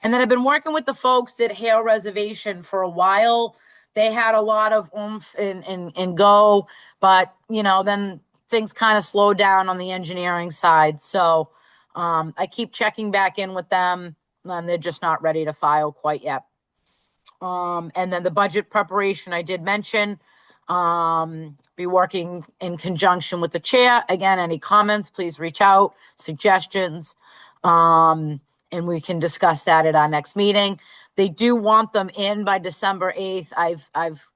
And then I've been working with the folks at Hale Reservation for a while. They had a lot of oomph and go, but you know, then things kind of slowed down on the engineering side. So I keep checking back in with them, and they're just not ready to file quite yet. And then the budget preparation I did mention. Be working in conjunction with the chair. Again, any comments, please reach out, suggestions, and we can discuss that at our next meeting. They do want them in by December 8th. I've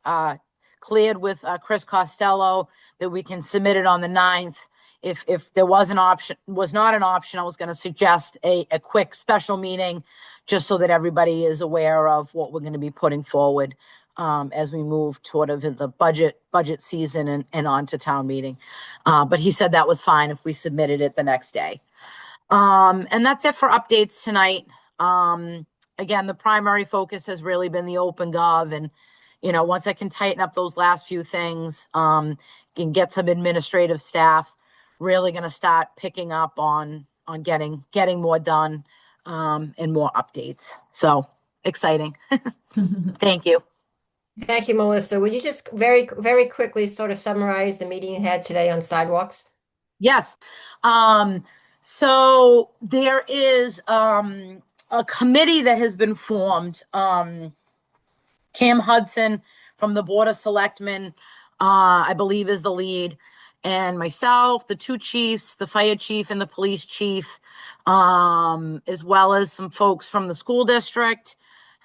cleared with Chris Costello that we can submit it on the 9th. If there was not an option, I was going to suggest a quick special meeting just so that everybody is aware of what we're going to be putting forward as we move toward the budget season and on to town meeting. But he said that was fine if we submitted it the next day. And that's it for updates tonight. Again, the primary focus has really been the OpenGov, and you know, once I can tighten up those last few things, can get some administrative staff, really going to start picking up on getting more done and more updates. So exciting. Thank you. Thank you, Melissa. Would you just very, very quickly sort of summarize the meeting you had today on sidewalks? Yes. So there is a committee that has been formed. Cam Hudson from the Board of Selectmen, I believe, is the lead. And myself, the 2 chiefs, the fire chief and the police chief, as well as some folks from the school district,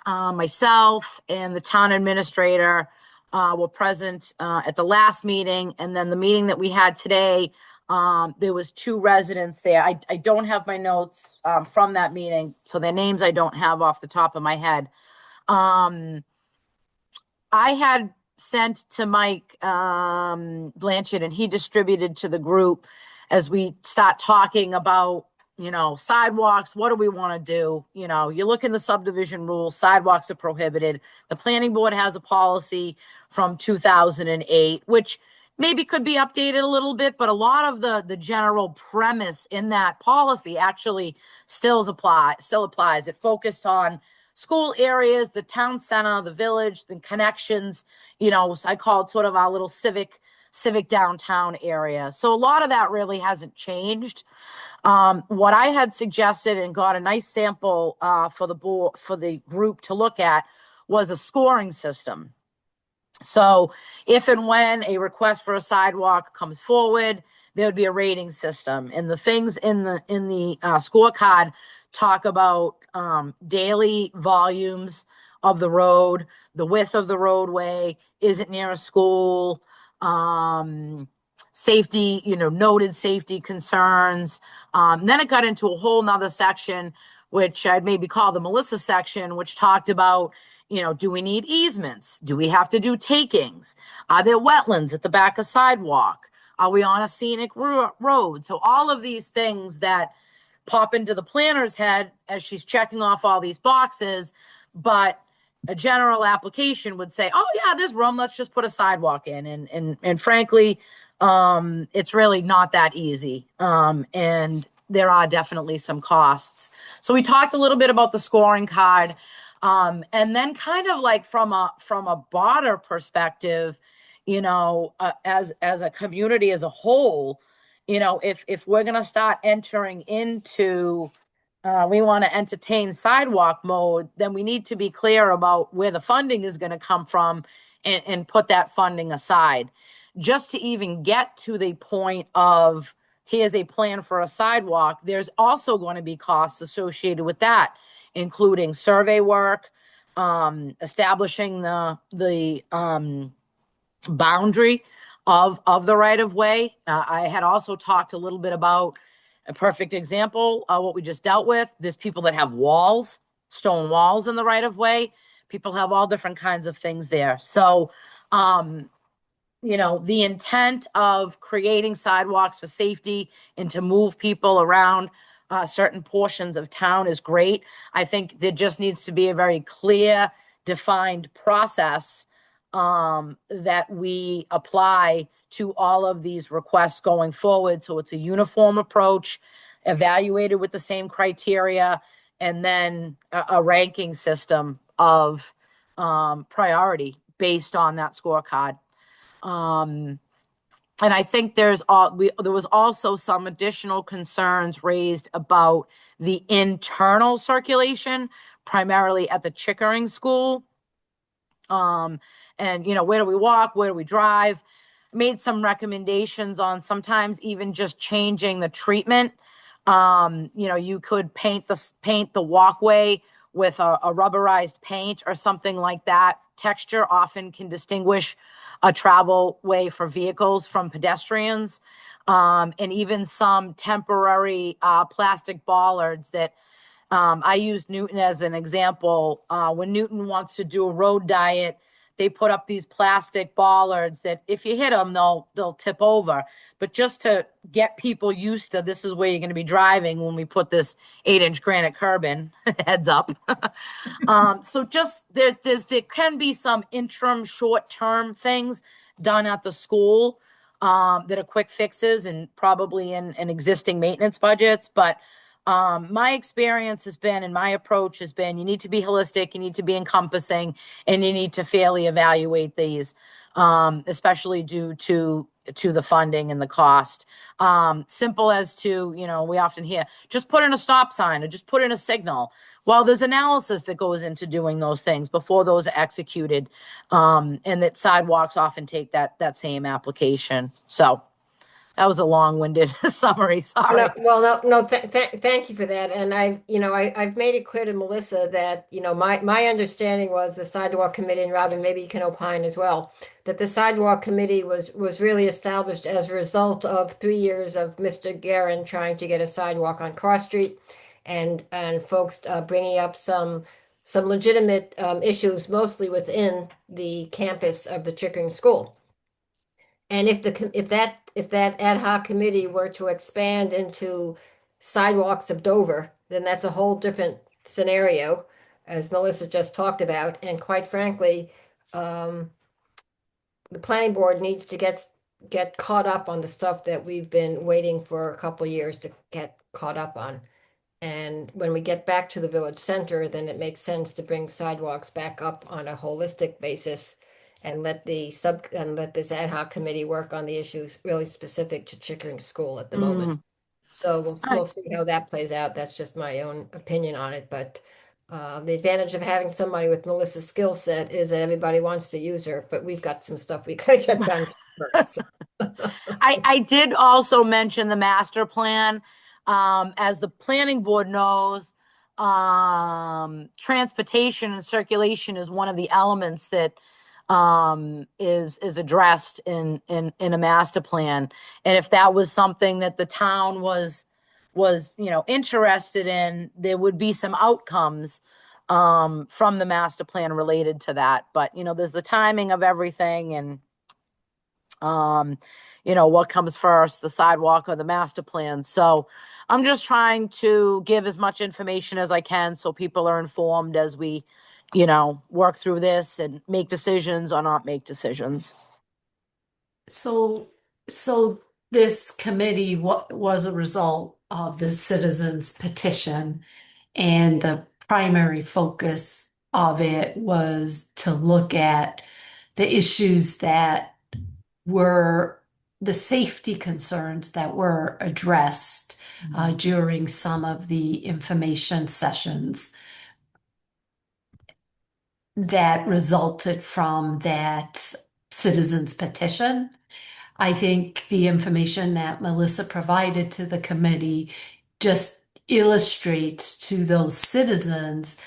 myself and the town administrator were present at the last meeting. And then the meeting that we had today, there was 2 residents there. I don't have my notes from that meeting, so their names I don't have off the top of my head. I had sent to Mike Blanchett, and he distributed to the group as we start talking about, you know, sidewalks. What do we want to do? You know, you look in the subdivision rules, sidewalks are prohibited. The planning board has a policy from 2008, which maybe could be updated a little bit, but a lot of the general premise in that policy actually still applies. It focused on school areas, the town center, the village, the connections, you know, I call it sort of our little civic downtown area. So a lot of that really hasn't changed. What I had suggested and got a nice sample for the group to look at was a scoring system. So if and when a request for a sidewalk comes forward, there would be a rating system, and the things in the scorecard talk about daily volumes of the road, the width of the roadway, is it near a school, safety, noted safety concerns. Then it got into a whole nother section, which I'd maybe call the Melissa section, which talked about, do we need easements? Do we have to do takings? Are there wetlands at the back of sidewalk? Are we on a scenic road? So all of these things that pop into the planner's head as she's checking off all these boxes, but a general application would say, oh yeah, there's room, let's just put a sidewalk in. And frankly, it's really not that easy. And there are definitely some costs. So we talked a little bit about the scoring card. And then kind of like from a broader perspective, as a community as a whole, if we're going to start entering into, we want to entertain sidewalk mode, then we need to be clear about where the funding is going to come from and put that funding aside. Just to even get to the point of here's a plan for a sidewalk, there's also going to be costs associated with that, including survey work, establishing the boundary of the right of way. I had also talked a little bit about a perfect example of what we just dealt with. There's people that have walls, stone walls in the right of way. People have all different kinds of things there. So, the intent of creating sidewalks for safety and to move people around certain portions of town is great. I think there just needs to be a very clear, defined process that we apply to all of these requests going forward. So it's a uniform approach, evaluated with the same criteria, and then a ranking system of priority based on that scorecard. And I think there was also some additional concerns raised about the internal circulation, primarily at the Chickering School. And, where do we walk? Where do we drive? Made some recommendations on sometimes even just changing the treatment. You could paint the walkway with a rubberized paint or something like that. Texture often can distinguish a travel way for vehicles from pedestrians, and even some temporary plastic bollards that I used Newton as an example. When Newton wants to do a road diet, they put up these plastic bollards that if you hit them, they'll tip over. But just to get people used to this is where you're going to be driving when we put this 8-inch granite curb in, heads up. So just there can be some interim short-term things done at the school that are quick fixes and probably in existing maintenance budgets. But my experience has been, and my approach has been, you need to be holistic, you need to be encompassing, and you need to fairly evaluate these, especially due to the funding and the cost. Simple as to, we often hear, just put in a stop sign or just put in a signal. Well, there's analysis that goes into doing those things before those are executed, and that sidewalks often take that same application. So that was a long-winded summary. Sorry. Thank you for that. And I've made it clear to Melissa that, my understanding was the sidewalk committee, and Robin, maybe you can opine as well, that the sidewalk committee was really established as a result of 3 years of Mr. Guerin trying to get a sidewalk on Cross Street and folks bringing up some legitimate issues, mostly within the campus of the Chickering School. And if that ad hoc committee were to expand into sidewalks of Dover, then that's a whole different scenario, as Melissa just talked about. And quite frankly, the planning board needs to get caught up on the stuff that we've been waiting for a couple of years to get caught up on. And when we get back to the village center, then it makes sense to bring sidewalks back up on a holistic basis and let this ad hoc committee work on the issues really specific to Chickering School at the moment. So we'll see how that plays out. That's just my own opinion on it, but The advantage of having somebody with Melissa's skill set is that everybody wants to use her, but we've got some stuff we gotta get done first. I did also mention the master plan. As the planning board knows, transportation and circulation is one of the elements that is addressed in a master plan. And if that was something that the town was interested in, there would be some outcomes from the master plan related to that. But there's the timing of everything, and what comes first, the sidewalk or the master plan. So I'm just trying to give as much information as I can so people are informed as we, work through this and make decisions or not make decisions. So this committee was a result of the citizens petition, and the primary focus of it was to look at the issues that were the safety concerns that were addressed during some of the information sessions that resulted from that citizens petition. I think the information that Melissa provided to the committee just illustrates to those citizens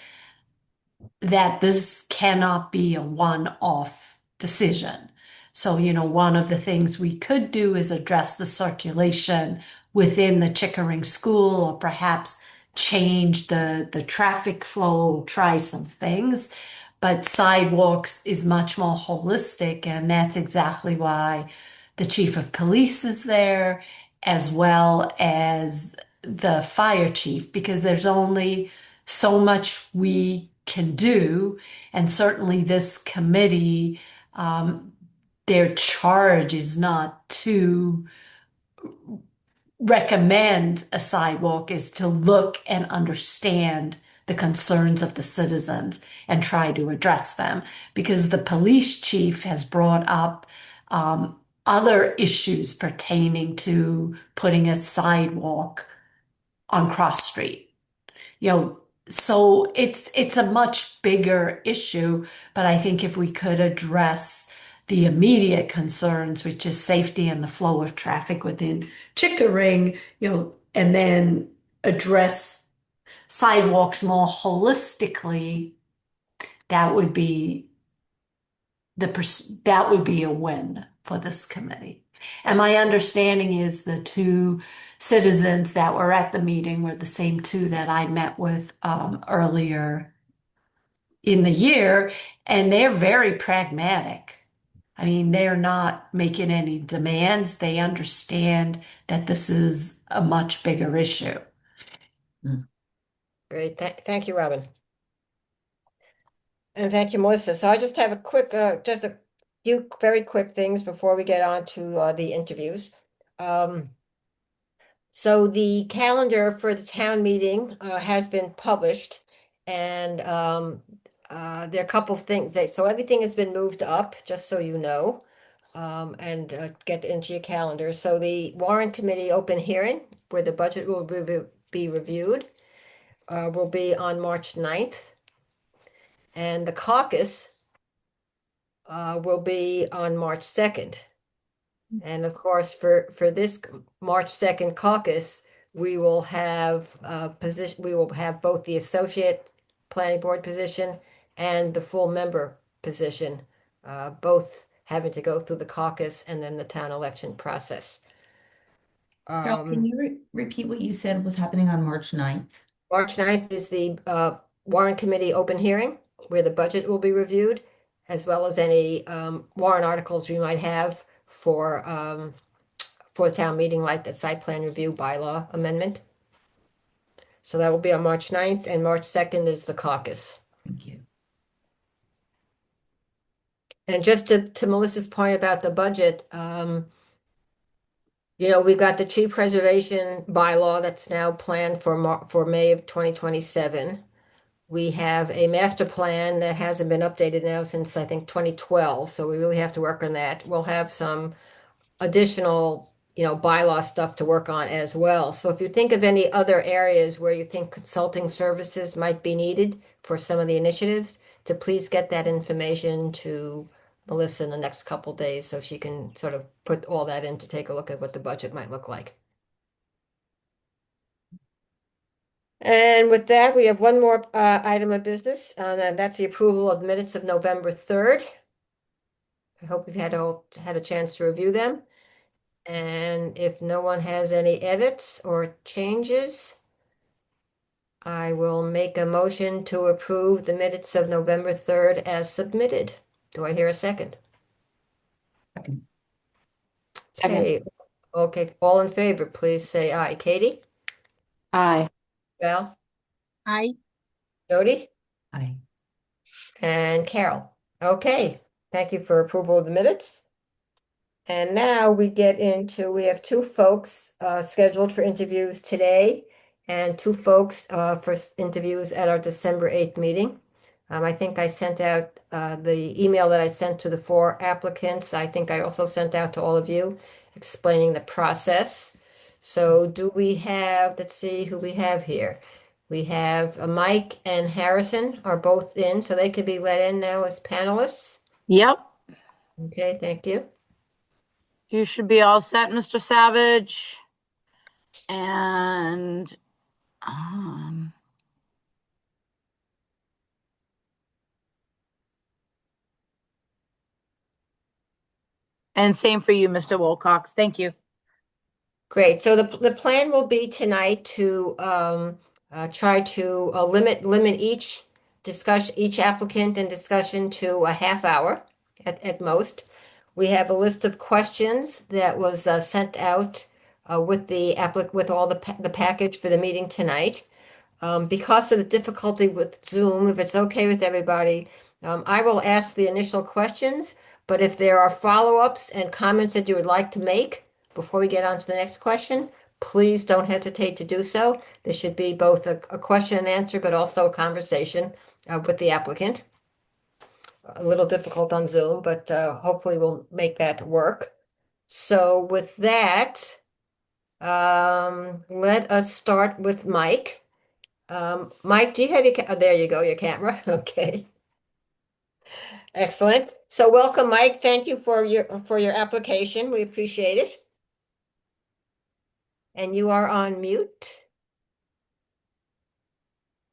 that this cannot be a one-off decision. So, one of the things we could do is address the circulation within the Chickering school, or perhaps change the traffic flow, try some things. But sidewalks is much more holistic, and that's exactly why the chief of police is there, as well as the fire chief, because there's only so much we can do. And certainly this committee, their charge is not to recommend a sidewalk, is to look and understand the concerns of the citizens and try to address them, because the police chief has brought up other issues pertaining to putting a sidewalk on Cross Street. So it's a much bigger issue, but I think if we could address the immediate concerns, which is safety and the flow of traffic within Chickering, and then address sidewalks more holistically, that would be a win for this committee. And my understanding is the two citizens that were at the meeting were the same two that I met with earlier in the year, and they're very pragmatic. I mean, they're not making any demands. They understand that this is a much bigger issue. Great, thank you, Robin. And thank you, Melissa. So I just have just a few very quick things before we get on to the interviews. So the calendar for the town meeting has been published, and there are a couple of things so everything has been moved up, just so you know, and get into your calendar. So the warrant committee open hearing, where the budget will be reviewed, will be on March 9th. And the caucus will be on March 2nd. And of course, for this March 2nd caucus, we will have both the associate planning board position and the full member position, both having to go through the caucus and then the town election process. Carol, can you repeat what you said was happening on March 9th? March 9th is the warrant committee open hearing, where the budget will be reviewed, as well as any warrant articles we might have for the town meeting, like the site plan review bylaw amendment. So that will be on March 9th, and March 2nd is the caucus. Thank you. And just to Melissa's point about the budget, we've got the tree preservation bylaw that's now planned for May of 2027. We have a master plan that hasn't been updated now since, I think, 2012, so we really have to work on that. We'll have some additional bylaw stuff to work on as well. So if you think of any other areas where you think consulting services might be needed for some of the initiatives, to please get that information to Melissa in the next couple days so she can sort of put all that in to take a look at what the budget might look like. And with that, we have one more item of business, and that's the approval of minutes of November 3rd. I hope you've had a chance to review them. And if no one has any edits or changes, I will make a motion to approve the minutes of November 3rd as submitted. Do I hear a second? Second. Okay, okay, all in favor, please say aye. Katie? Aye. Val? Aye. Jody? Aye. And Carol. Okay, thank you for approval of the minutes. And now we have two folks scheduled for interviews today and two folks for interviews at our December 8th meeting. I think I sent out the email that I sent to the 4 applicants. I think I also sent out to all of you explaining the process. So let's see who we have here. We have Mike and Harrison are both in, so they could be let in now as panelists. Yep, Okay, thank you. you should be all set, Mr. Savage. And same for you, Mr. Wilcox. Thank you. Great. So the plan will be tonight to try to limit each applicant and discussion to a half hour at most. We have a list of questions that was sent out with all the package for the meeting tonight. Because of the difficulty with Zoom, if it's okay with everybody, I will ask the initial questions, but if there are follow-ups and comments that you would like to make before we get on to the next question, please don't hesitate to do so. There should be both a question and answer, but also a conversation with the applicant. A little difficult on Zoom, but hopefully we'll make that work. So with that, let us start with Mike. Mike, do you have there you go, your camera. Okay. Excellent. So welcome, Mike. Thank you for your application. We appreciate it. And you are on mute.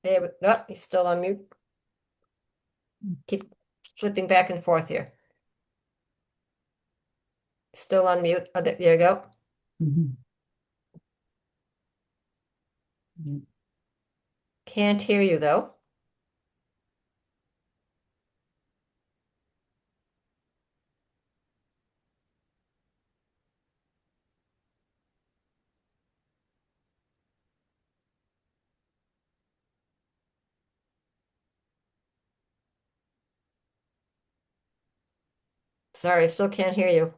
There, no, you're still on mute. Keep flipping back and forth here. Still on mute. Oh, there you go. Mhm. Yeah. Can't hear you though. Sorry, I still can't hear you.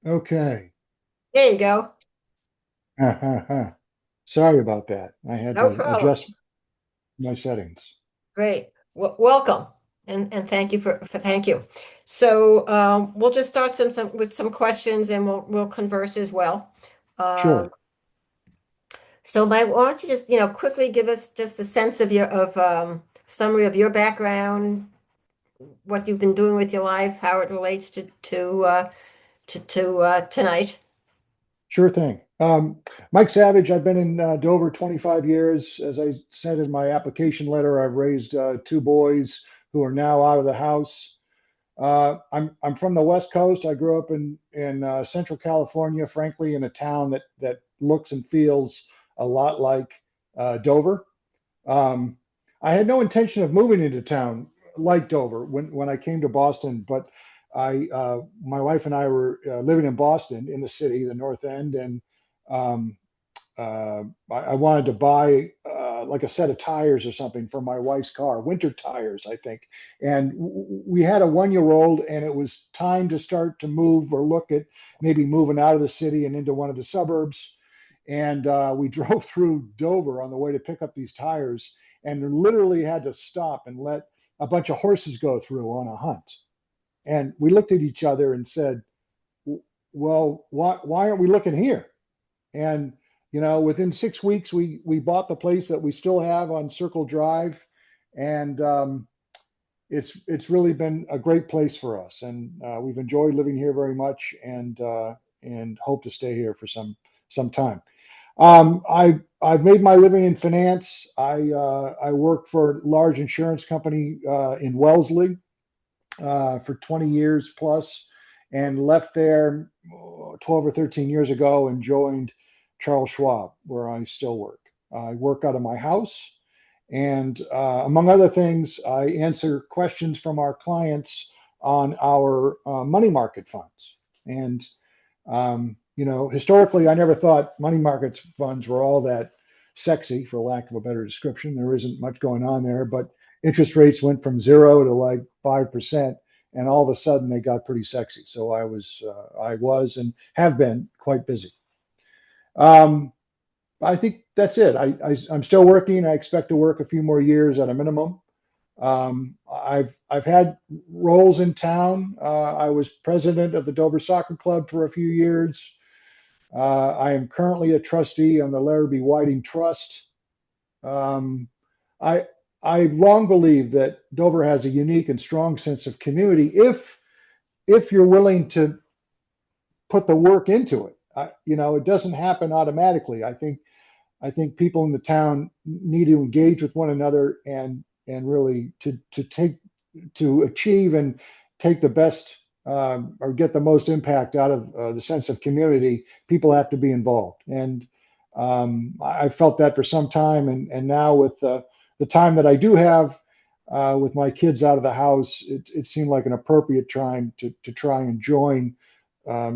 Okay. There you go. Sorry about that. I had No to problem. adjust my settings. Great. Welcome. And thank you thank you. So we'll just start with some questions and we'll converse as well. Sure. So Mike, why don't you just, quickly give us just a sense of summary of your background, what you've been doing with your life, how it relates to tonight. Sure thing. Mike Savage, I've been in Dover 25 years. As I said in my application letter, I've raised 2 boys who are now out of the house. I'm from the West Coast. I grew up in Central California, frankly, in a town that looks and feels a lot like Dover. I had no intention of moving into town like Dover when I came to Boston, but my wife and I were living in Boston in the city, the North End, and I wanted to buy like a set of tires or something for my wife's car, winter tires, I think. And we had a 1-year-old, and it was time to start to move or look at maybe moving out of the city and into one of the suburbs. And we drove through Dover on the way to pick up these tires. and literally had to stop and let a bunch of horses go through on a hunt. And we looked at each other and said, well, why aren't we looking here? And, within 6 weeks, we bought the place that we still have on Circle Drive. And it's really been a great place for us. And we've enjoyed living here very much, and hope to stay here for some time. I've made my living in finance. I worked for a large insurance company in Wellesley for 20 years plus, and left there 12 or 13 years ago and joined Charles Schwab, where I still work. I work out of my house, and among other things, I answer questions from our clients on our money market funds. And historically, I never thought money markets funds were all that sexy, for lack of a better description. There isn't much going on there, but interest rates went from 0 to like 5%, and all of a sudden they got pretty sexy. So I was and have been quite busy. I think that's it. I'm still working. I expect to work a few more years at a minimum. I've had roles in town. I was president of the Dover Soccer Club for a few years. I am currently a trustee on the Larrabee Whiting Trust. I long believed that Dover has a unique and strong sense of community if you're willing to put the work into it. It doesn't happen automatically. I think people in the town need to engage with one another and really to achieve and take the best or get the most impact out of the sense of community. People have to be involved, and I felt that for some time, and now with the time that I do have with my kids out of the house, it seemed like an appropriate time to try and join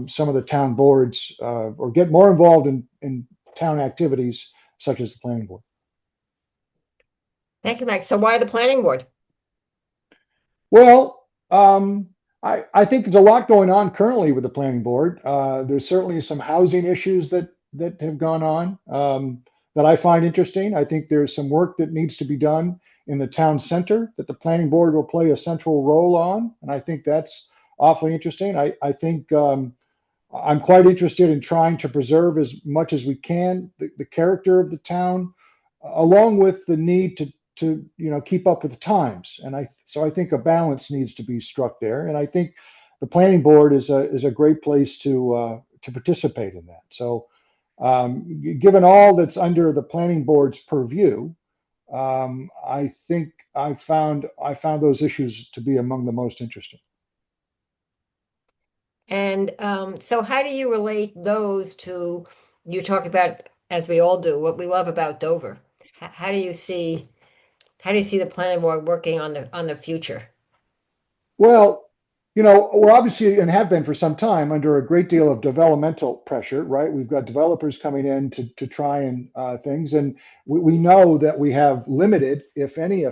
some of the town boards or get more involved in town activities such as the planning board. Thank you, Mike. So why the planning board? Well, I think there's a lot going on currently with the planning board. There's certainly some housing issues that have gone on that I find interesting. I think there's some work that needs to be done in the town center that the planning board will play a central role on, and I think that's awfully interesting. I think I'm quite interested in trying to preserve as much as we can the character of the town, along with the need to keep up with the times. And so I think a balance needs to be struck there. And I think the planning board is a great place to participate in that. So given all that's under the planning board's purview, I think I found those issues to be among the most interesting. And so how do you relate those to, you talk about, as we all do, what we love about Dover? How do you see the planning board working on the future? Well, we're obviously, and have been for some time, under a great deal of developmental pressure, right? We've got developers coming in to try and things, and we know that we have limited, if any,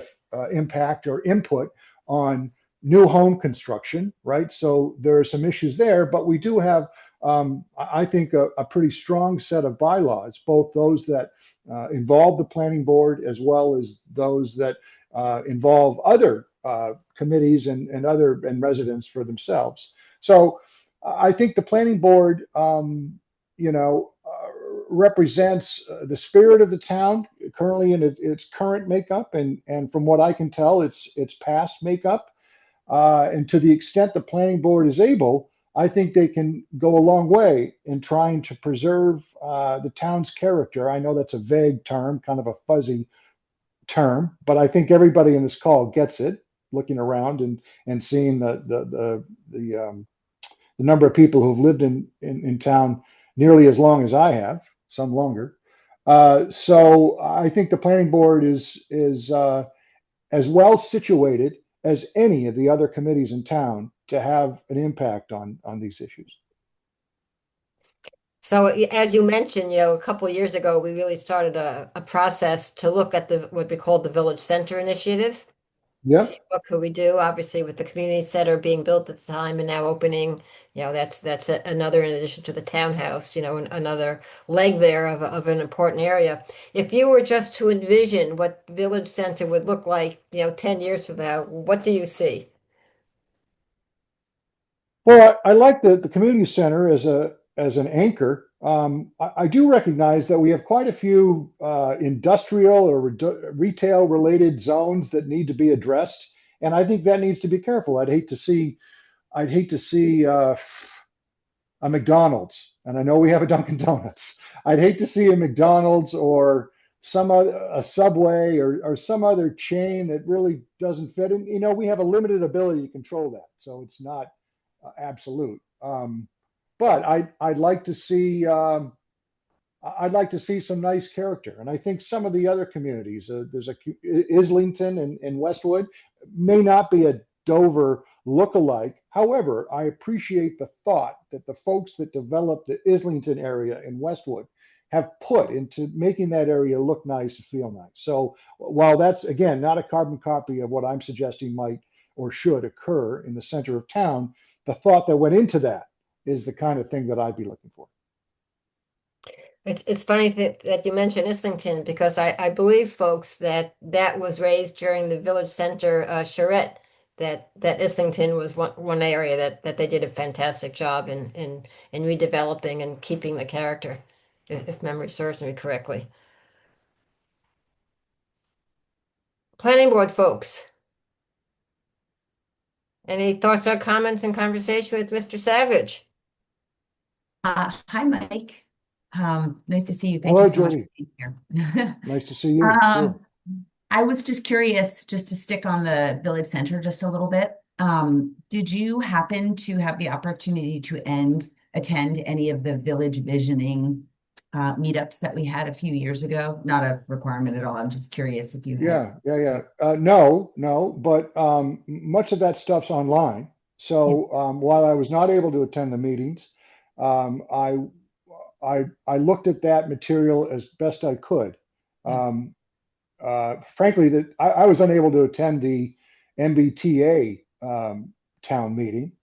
impact or input on new home construction, right? So there are some issues there, but we do have, I think, a pretty strong set of bylaws, both those that involve the planning board as well as those that involve other committees and residents for themselves. So I think the planning board, represents the spirit of the town currently in its current makeup, and from what I can tell, its past makeup. And to the extent the planning board is able, I think they can go a long way in trying to preserve the town's character. I know that's a vague term, kind of a fuzzy term, but I think everybody in this call gets it, looking around and seeing the number of people who've lived in town nearly as long as I have, some longer. So I think the planning board is as well situated as any of the other committees in town to have an impact on these issues. So as you mentioned, a couple of years ago, we really started a process to look at what we call the Village Center Initiative. Yeah. see what could we do, obviously with the community center being built at the time and now opening, that's another, in addition to the townhouse, another leg there of an important area. If you were just to envision what Village Center would look like, 10 years from now, what do you see? Well, I like the community center as an anchor. I do recognize that we have quite a few industrial or retail related zones that need to be addressed, and I think that needs to be careful. I'd hate to see a McDonald's, and I know we have a Dunkin' Donuts. I'd hate to see a McDonald's or some other a Subway or some other chain that really doesn't fit. And we have a limited ability to control that, so it's not absolute. But I'd like to see some nice character, and I think some of the other communities, there's Islington and Westwood, may not be a Dover lookalike. However, I appreciate the thought that the folks that developed the Islington area in Westwood have put into making that area look nice and feel nice. So while that's, again, not a carbon copy of what I'm suggesting might or should occur in the center of town, the thought that went into that is the kind of thing that I'd be looking for. It's funny that you mentioned Islington, because I believe, folks, that was raised during the Village Center charrette, that Islington was one area that they did a fantastic job in redeveloping and keeping the character, if memory serves me correctly. Planning board folks, any thoughts or comments and conversation with Mr. Savage? Hi, Mike. Nice to see you. Thank Hello, you so much Jody. for being here. Nice to see you. Sure. I was just curious, just to stick on the Village Center just a little bit. Did you happen to have the opportunity to attend any of the Village Visioning meetups that we had a few years ago? Not a requirement at all. I'm just curious if you had. Yeah. No, but much of that stuff's online. So while I was not able to attend the meetings, I looked at that material as best I could. Frankly, that I was unable to attend the MBTA town meeting,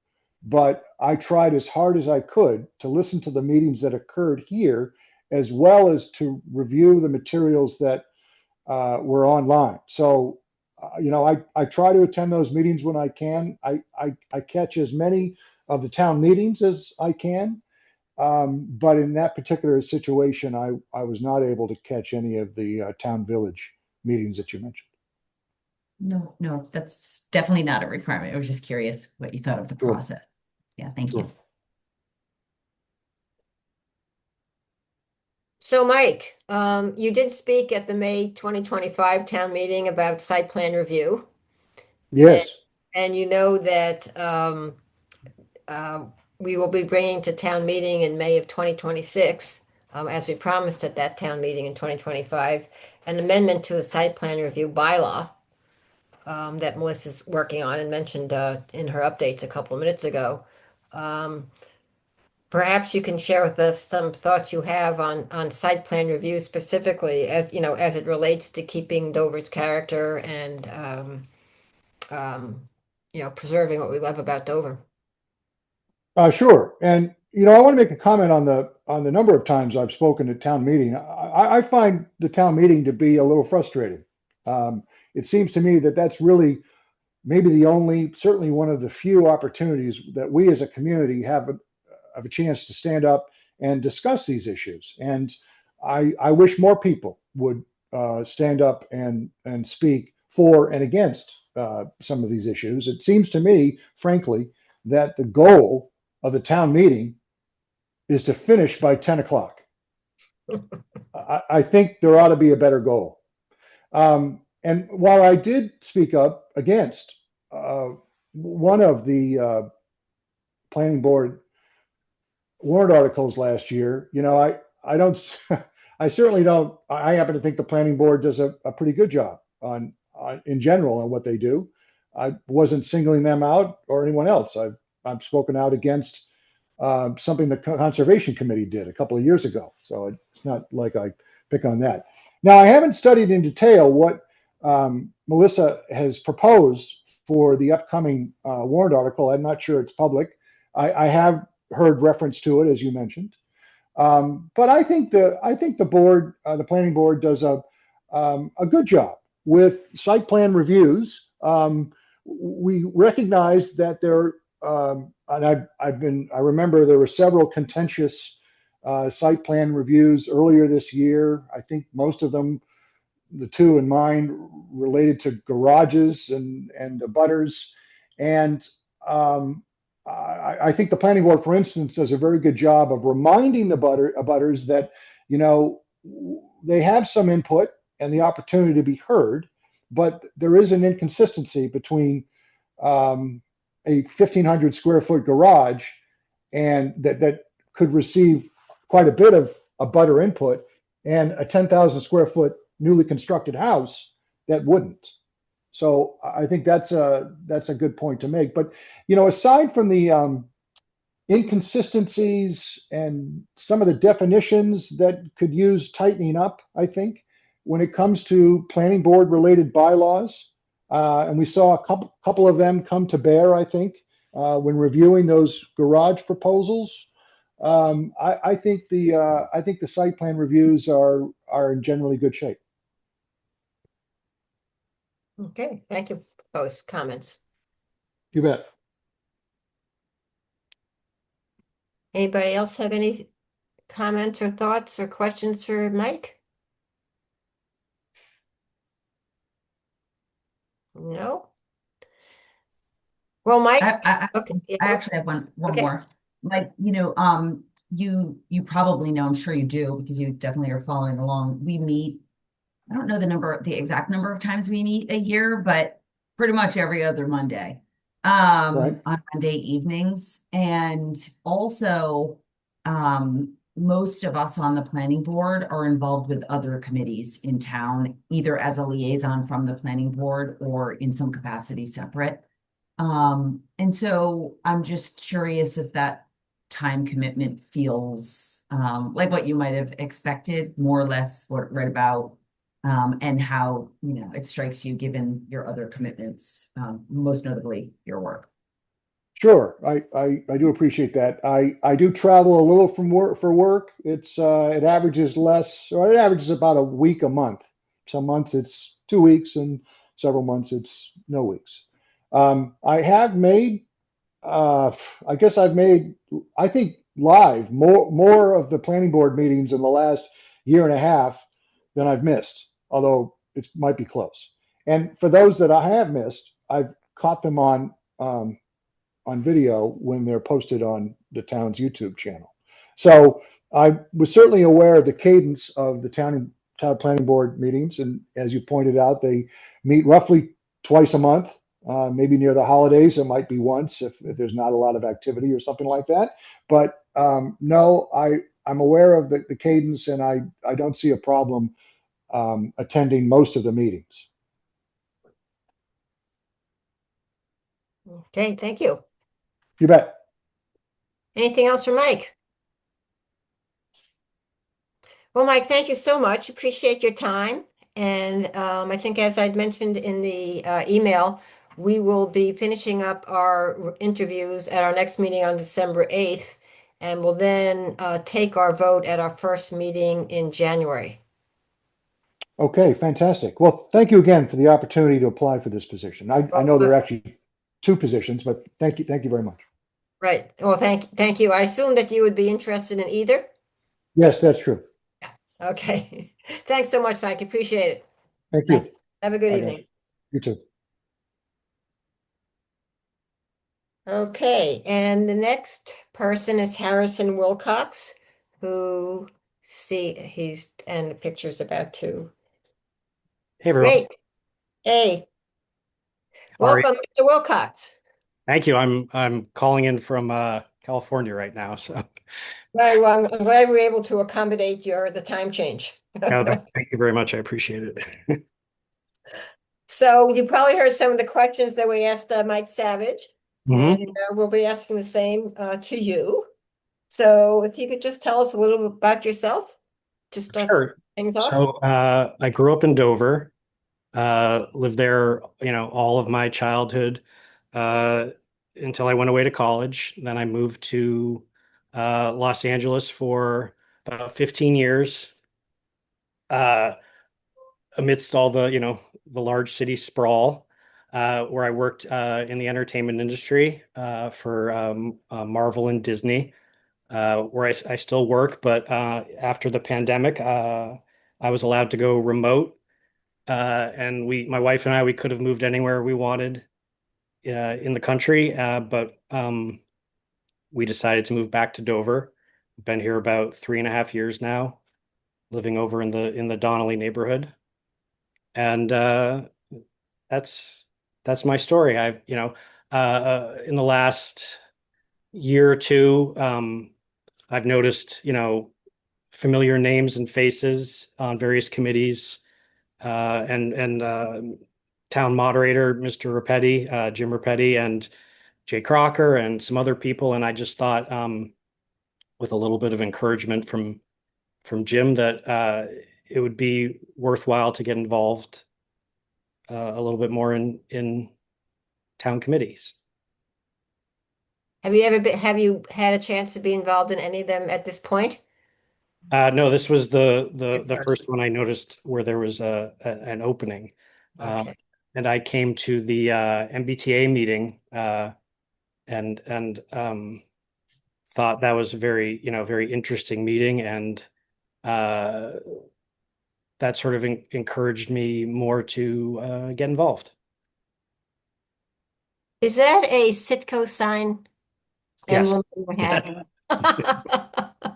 but I tried as hard as I could to listen to the meetings that occurred here, as well as to review the materials that were online. So, I try to attend those meetings when I can. I catch as many of the town meetings as I can. But in that particular situation, I was not able to catch any of the town village meetings that you mentioned. No, that's definitely not a requirement. I was just curious what you thought of the process. Yeah, thank you. So, Mike, you did speak at the May 2025 town meeting about site plan review. Yes. And you know that we will be bringing to town meeting in May of 2026, as we promised at that town meeting in 2025, an amendment to the site plan review bylaw that Melissa's working on and mentioned in her updates a couple of minutes ago. Perhaps you can share with us some thoughts you have on site plan review specifically, as it relates to keeping Dover's character and preserving what we love about Dover. Sure. And I want to make a comment on the number of times I've spoken at town meeting. I find the town meeting to be a little frustrating. It seems to me that that's really maybe certainly one of the few opportunities that we as a community have a chance to stand up and discuss these issues. And I wish more people would stand up and speak for and against some of these issues. It seems to me, frankly, that the goal of the town meeting is to finish by 10 o'clock. I think there ought to be a better goal. And while I did speak up against one of the planning board warrant articles last year, I don't, I certainly don't, I happen to think the planning board does a pretty good job in general on what they do. I wasn't singling them out or anyone else. I've spoken out against something the Conservation Committee did a couple of years ago. So it's not like I pick on that. Now, I haven't studied in detail what Melissa has proposed for the upcoming warrant article. I'm not sure it's public. I have heard reference to it, as you mentioned. But I think the board, the planning board, does a good job with site plan reviews. We recognize that there, and I remember there were several contentious site plan reviews earlier this year. I think most of them, the two in mind, related to garages and abutters. And I think the planning board, for instance, does a very good job of reminding the abutters that, you know, they have some input and the opportunity to be heard, but there is an inconsistency between a 1,500 square foot garage and that could receive quite a bit of abutter input, and a 10,000 square foot newly constructed house that wouldn't. So I think that's a good point to make. But, you know, aside from the inconsistencies and some of the definitions that could use tightening up, I think, when it comes to planning board related bylaws, and we saw a couple of them come to bear, I think, when reviewing those garage proposals. I think the site plan reviews are in generally good shape. Okay, thank you for those comments. You bet. Anybody else have any comments or thoughts or questions for Mike? No? Well, Mike, okay, yeah, I actually have one okay. more. Like, you know, you probably know, I'm sure you do, because you definitely are following along. We meet, I don't know the exact number of times we meet a year, but pretty much every other Monday, Right. on Monday evenings. And also, most of us on the planning board are involved with other committees in town, either as a liaison from the planning board or in some capacity separate. And so I'm just curious if that time commitment feels like what you might have expected, more or less what read about, and how, you know, it strikes you given your other commitments, most notably your work. Sure, I do appreciate that. I do travel a little for work. It averages less, or it averages about a week a month. Some months it's 2 weeks, and several months it's no weeks. I have made, I guess I've made, I think, live more of the planning board meetings in the last year and a half than I've missed, although it might be close. And for those that I have missed, I've caught them on video when they're posted on the town's YouTube channel. So I was certainly aware of the cadence of the town planning board meetings. And as you pointed out, they meet roughly twice a month, maybe near the holidays. It might be once if there's not a lot of activity or something like that. But no, I'm aware of the cadence, and I don't see a problem attending most of the meetings. Okay, thank you. You bet. Anything else for Mike? Well, Mike, thank you so much. Appreciate your time. And I think, as I'd mentioned in the email, we will be finishing up our interviews at our next meeting on December 8th, and we'll then take our vote at our first meeting in January. Okay, fantastic. Well, thank you again for the opportunity to apply for this position. I know there are actually 2 positions, but thank you very much. Right. Well, thank you. I assume that you would be interested in either? Yes, that's true. Okay. Thanks so much, Mike. Appreciate it. Thank you. Have a good Bye, evening. guys. You too. Okay, and the next person is Harrison Wilcox, who and the picture's about to. Hey, everyone. Great. Hey. How are you? Welcome, Mr. Wilcox. Thank you. I'm calling in from California right now, so Right, well, I'm glad we were able to accommodate the time change. thank you very much. I appreciate it. So you probably heard some of the questions that we asked Mike Savage, Mhm. and we'll be asking the same to you. So if you could just tell us a little about yourself, just Sure. things off. So I grew up in Dover. Lived there, all of my childhood until I went away to college. Then I moved to Los Angeles for about 15 years. Amidst all the large city sprawl, where I worked in the entertainment industry for Marvel and Disney, where I still work. But after the pandemic, I was allowed to go remote, and my wife and I, we could have moved anywhere we wanted in the country, but we decided to move back to Dover. Been here about 3.5 years now, living over in the Donnelly neighborhood. And that's my story. I've in the last year or two, I've noticed familiar names and faces on various committees, and town moderator Mr. Rapetti, Jim Rapetti, and Jay Crocker, and some other people. And I just thought, with a little bit of encouragement from Jim, that it would be worthwhile to get involved a little bit more in town committees. Have you had a chance to be involved in any of them at this point? No, this was the First. first one I noticed where there was an opening. Okay. And I came to the MBTA meeting and thought that was a very interesting meeting, and that sort of encouraged me more to get involved. Is that a Citgo sign Yes. emblem in your hat?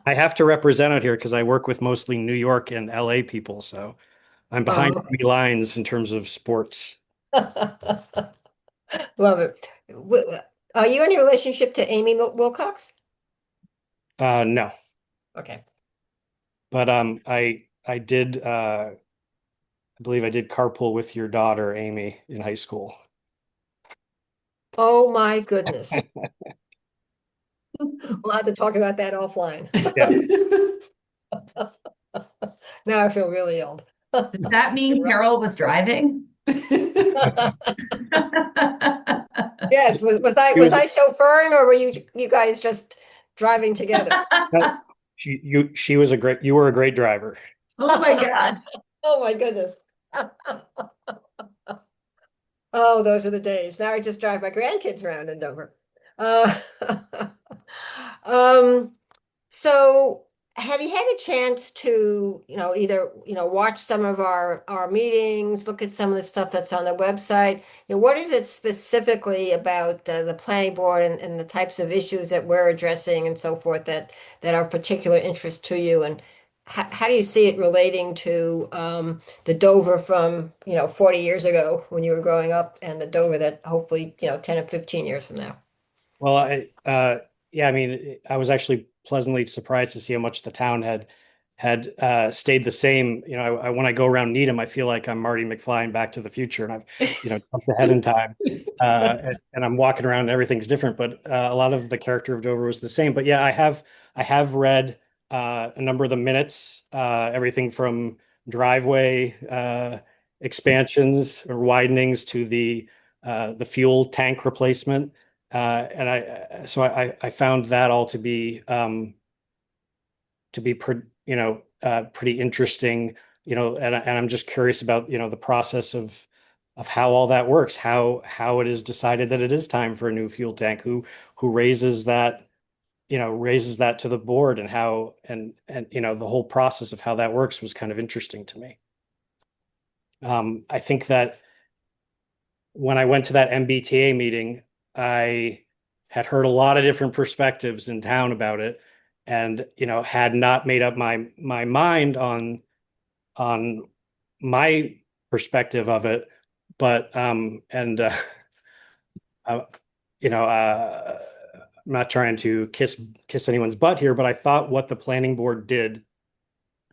I have to represent it here because I work with mostly New York and LA people, so I'm behind Oh. three lines in terms of sports. Love it. Are you in a relationship to Amy Wilcox? No, Okay. but I did I believe I did carpool with your daughter Amy in high school. Oh my goodness. We'll have to talk about that offline. Now I feel really old. Does that mean Carol was driving? Yes, was I chauffeuring, or were you guys just driving together? You were a great driver. Oh my God. Oh my goodness. Oh, those are the days. Now I just drive my grandkids around in Dover. So have you had a chance to, either, watch some of our meetings, look at some of the stuff that's on the website? What is it specifically about the planning board and the types of issues that we're addressing and so forth that are of particular interest to you? And how do you see it relating to the Dover from, 40 years ago when you were growing up, and the Dover that hopefully, 10 or 15 years from now? Well, yeah, I mean, I was actually pleasantly surprised to see how much the town had stayed the same. When I go around Needham, I feel like I'm Marty McFly in Back to the Future, and I've jumped ahead in time, and I'm walking around and everything's different. But a lot of the character of Dover was the same. But yeah, I have read a number of the minutes, everything from driveway expansions or widenings to the fuel tank replacement. And I found that all to be pretty interesting, and I'm just curious about the process of how all that works, how it is decided that it is time for a new fuel tank, who raises that to the board, and how and the whole process of how that works was kind of interesting to me. I think that when I went to that MBTA meeting, I had heard a lot of different perspectives in town about it, and had not made up my mind on my perspective of it. But I'm not trying to kiss anyone's butt here, but I thought what the planning board did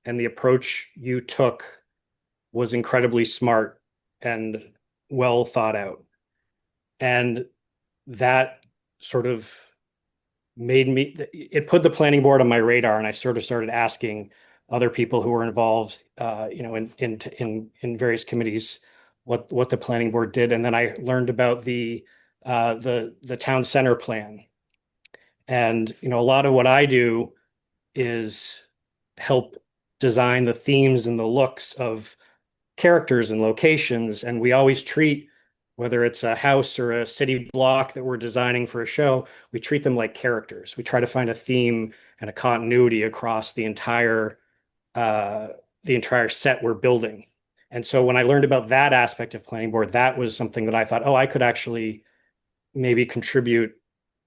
and the approach you took was incredibly smart and well thought out. And that sort of it put the planning board on my radar, and I sort of started asking other people who were involved, in various committees, what the planning board did, and then I learned about the town center plan. And a lot of what I do is help design the themes and the looks of characters and locations. And we always treat, whether it's a house or a city block that we're designing for a show, we treat them like characters. We try to find a theme and a continuity across the entire set we're building. And so when I learned about that aspect of planning board, that was something that I thought, oh, I could actually maybe contribute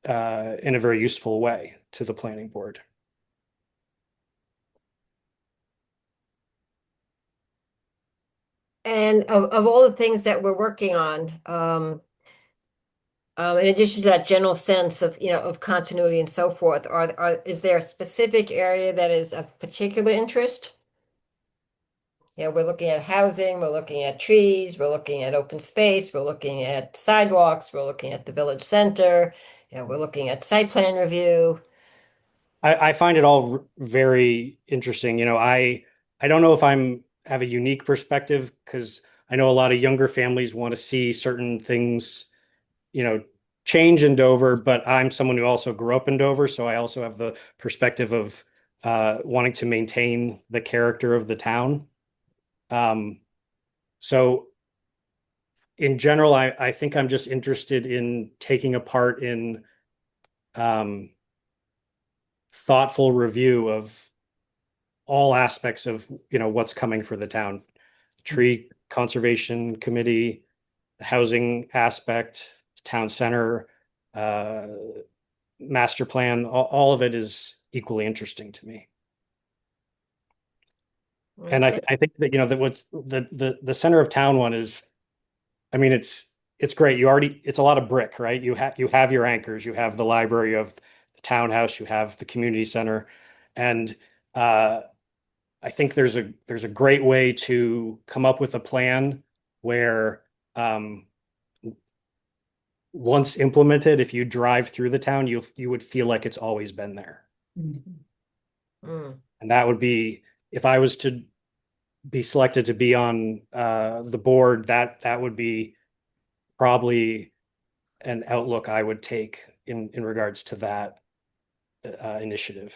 in a very useful way to the planning board. And of all the things that we're working on, in addition to that general sense of, of continuity and so forth, is there a specific area that is of particular interest? Yeah, we're looking at housing, we're looking at trees, we're looking at open space, we're looking at sidewalks, we're looking at the village center, we're looking at site plan review. I find it all very interesting. I don't know if have a unique perspective, because I know a lot of younger families want to see certain things, change in Dover, but I'm someone who also grew up in Dover, so I also have the perspective of wanting to maintain the character of the town. So in general, I think I'm just interested in taking a part in thoughtful review of all aspects of what's coming for the town. Tree conservation committee, the housing aspect, town center, master plan, all of it is equally interesting to me. And I think that that what's the center of town one is, I mean, it's great. It's a lot of brick, right? You have your anchors, you have the library, of the townhouse, you have the community center, and I think there's a great way to come up with a plan where once implemented, if you drive through the town, you would feel like it's always been there. Mm. And that would be, if I was to be selected to be on the board, that would be probably an outlook I would take in regards to that initiative.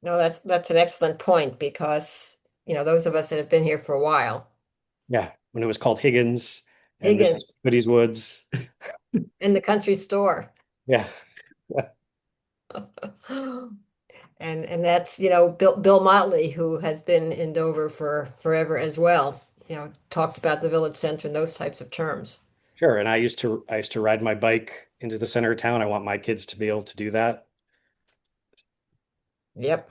No, that's an excellent point, because those of us that have been here for a while. Yeah, when it was called Higgins and Mrs. Goody's Woods. In the country store. Yeah. And that's, Bill Motley, who has been in Dover for forever as well, talks about the village center in those types of terms. Sure. And I used to ride my bike into the center of town. I want my kids to be able to do that. Yep.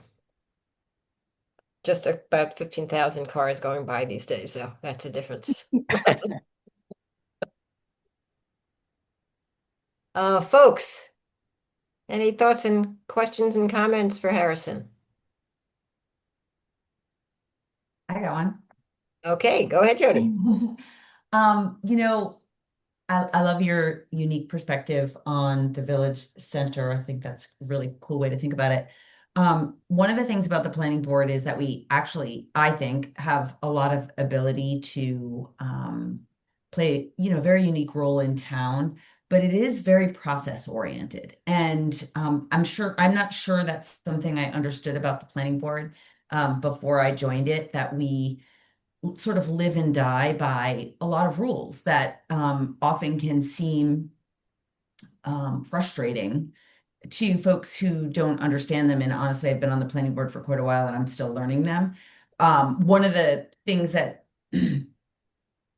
Just about 15,000 cars going by these days, though. That's a difference. Folks, any thoughts and questions and comments for Harrison? I got one. Okay, go ahead, Jody. I love your unique perspective on the village center. I think that's a really cool way to think about it. One of the things about the planning board is that we actually, I think, have a lot of ability to play, a very unique role in town, but it is very process oriented. And I'm not sure that's something I understood about the planning board before I joined it, that we sort of live and die by a lot of rules that often can seem frustrating to folks who don't understand them. And honestly, I've been on the planning board for quite a while and I'm still learning them. One of the things that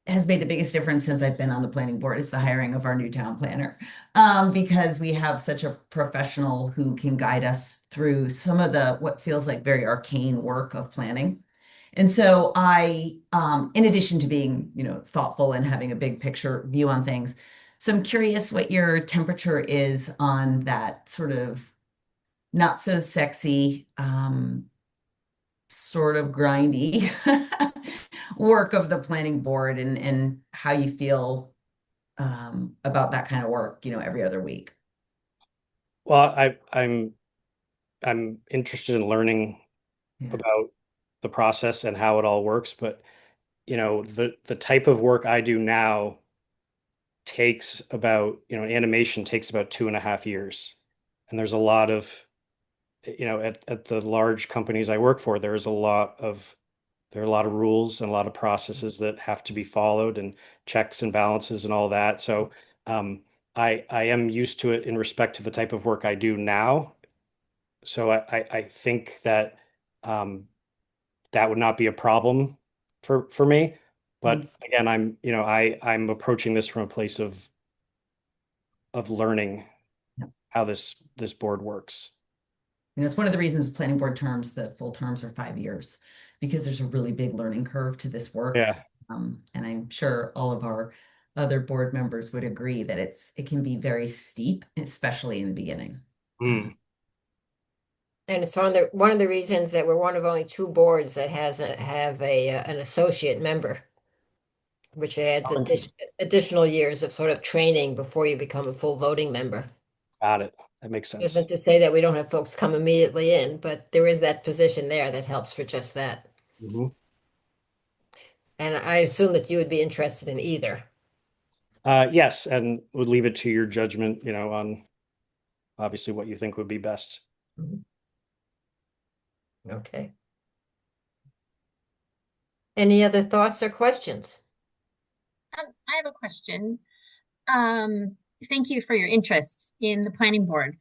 has made the biggest difference since I've been on the planning board is the hiring of our new town planner, because we have such a professional who can guide us through some of what feels like very arcane work of planning. And so I, in addition to being, thoughtful and having a big picture view on things, so I'm curious what your temperature is on that sort of not so sexy, sort of grindy work of the planning board, and how you feel about that kind of work, every other week. Well, I'm interested in learning about the process and how it all works, but the type of work I do now takes about, animation takes about 2.5 years. And there's a lot of, at the large companies I work for, there are a lot of rules and a lot of processes that have to be followed and checks and balances and all that. So I am used to it in respect to the type of work I do now. So I think that that would not be a problem for me. But again, I'm approaching this from a place of learning how this board works. And that's one of the reasons planning board terms, the full terms are 5 years, because there's a really big learning curve to this work. Yeah. And I'm sure all of our other board members would agree that it can be very steep, especially in the beginning. Mm. And it's one of the reasons that we're one of only two boards that have an associate member, which adds additional years of sort of training before you become a full voting member. Got it. That makes sense. Isn't to say that we don't have folks come immediately in, but there is that position there that helps for just that. Mm-hmm. And I assume that you would be interested in either. Yes, and would leave it to your judgment, on obviously what you think would be best. Okay. Any other thoughts or questions? I have a question. Thank you for your interest in the planning board.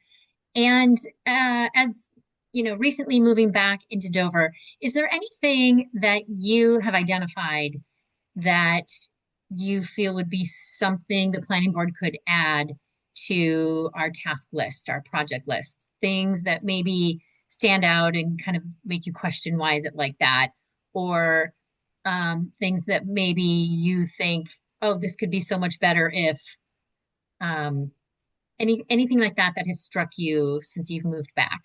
And as you know, recently moving back into Dover, is there anything that you have identified that you feel would be something the planning board could add to our task list, our project list? Things that maybe stand out and kind of make you question, why is it like that? Or things that maybe you think, oh, this could be so much better if anything like that has struck you since you've moved back?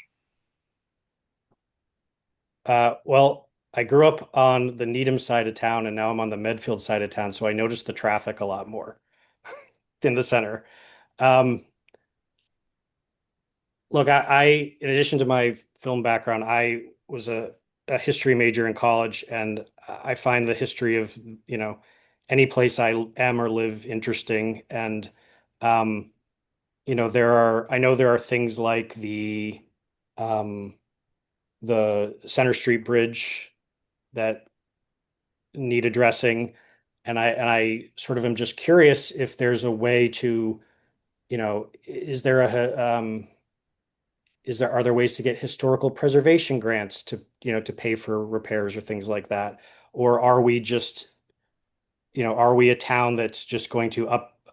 Well, I grew up on the Needham side of town, and now I'm on the Medfield side of town, so I noticed the traffic a lot more in the center. Look, I in addition to my film background, I was a history major in college, and I find the history of, any place I am or live interesting. And I know there are things like the Center Street Bridge that need addressing. And I sort of am just curious if there's a way to, are there ways to get historical preservation grants to pay for repairs or things like that? Or are we a town that's just going to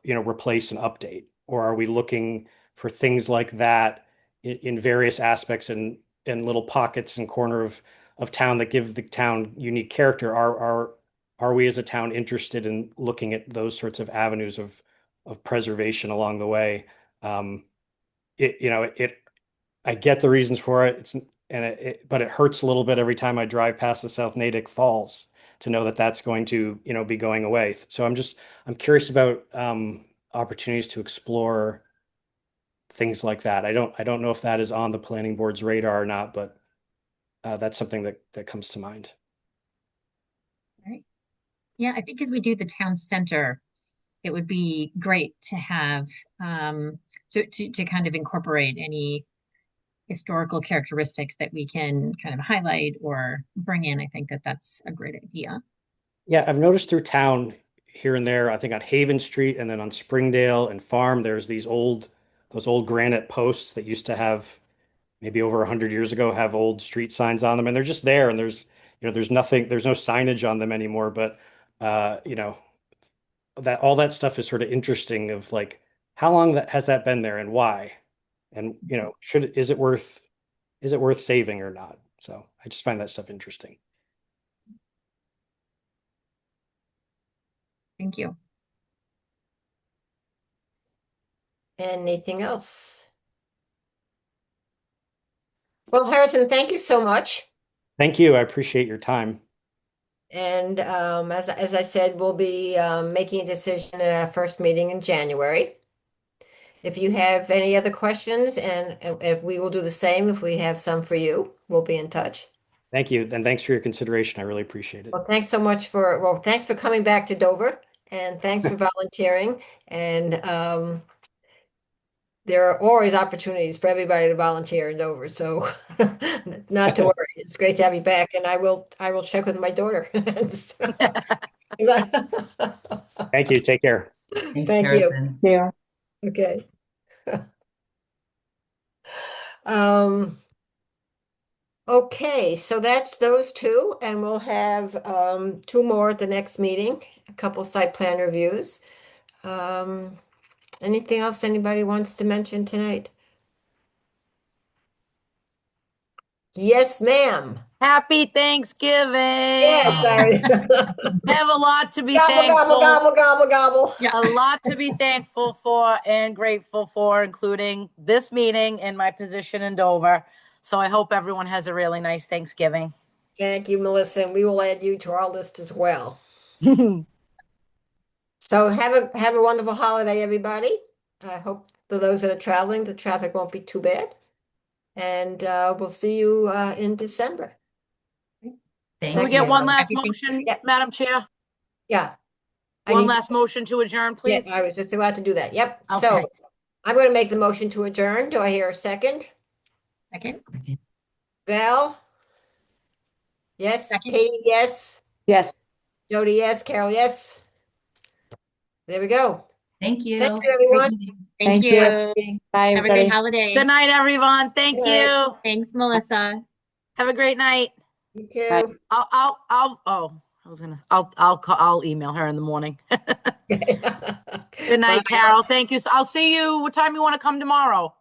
replace and update? Or are we looking for things like that in various aspects and little pockets and corner of town that give the town unique character? Are we as a town interested in looking at those sorts of avenues of preservation along the way? I get the reasons for it. But it hurts a little bit every time I drive past the South Natick Falls to know that that's going to, be going away. So I'm curious about opportunities to explore things like that. I don't know if that is on the planning board's radar or not, but that's something that comes to mind. Right. Yeah, I think as we do the town center, it would be great to have to kind of incorporate any historical characteristics that we can kind of highlight or bring in. I think that's a great idea. Yeah, I've noticed through town here and there, I think on Haven Street and then on Springdale and Farm, there's those old granite posts that used to have, maybe over 100 years ago, have old street signs on them, and they're just there, and there's no signage on them anymore. But that all that stuff is sort of interesting, of like, how long has that been there and why? And is it worth saving or not? So I just find that stuff interesting. Thank you. Anything else? Well, Harrison, thank you so much. Thank you. I appreciate your time. And as I said, we'll be making a decision at our first meeting in January. If you have any other questions, and we will do the same if we have some for you, we'll be in touch. Thank you. And thanks for your consideration. I really appreciate it. Well, thanks for coming back to Dover, and thanks for volunteering. And there are always opportunities for everybody to volunteer in Dover, so not to worry. It's great to have you back, and I will check with my daughter. Thank you. Take care. Thanks, Thank you. Harrison. Yeah. Okay. Okay, so that's those two, and we'll have two more at the next meeting, a couple site plan reviews. Anything else anybody wants to mention tonight? Yes, ma'am. Happy Thanksgiving. Yes, sorry. I have a lot to be Gobble, thankful. gobble, gobble, gobble. A lot to be thankful for and grateful for, including this meeting and my position in Dover. So I hope everyone has a really nice Thanksgiving. Thank you, Melissa, and we will add you to our list as well. So have a wonderful holiday, everybody. I hope for those that are traveling, the traffic won't be too bad. And we'll see you in December. Thank Can we get you. one last Happy motion, Yeah. Madam Chair? Yeah. I One need to- last motion to adjourn, please? Yeah, I was just about to do that. Yep. Okay. So I'm going to make the motion to adjourn. Do I hear a second? Second? Val? Yes. Second. Katie, yes. Yes. Jody, yes. Carol, yes. There we go. Thank you. Thank you, everyone. Great meeting. Thank Thank you. you. Bye, Have a everybody. great holiday. Good night, everyone. Thank Good night. you. Thanks, Melissa. Have a great night. You Bye. too. I'll email her in the morning. Good night, Bye. Carol. Thank you. I'll see you. What time you want to come tomorrow?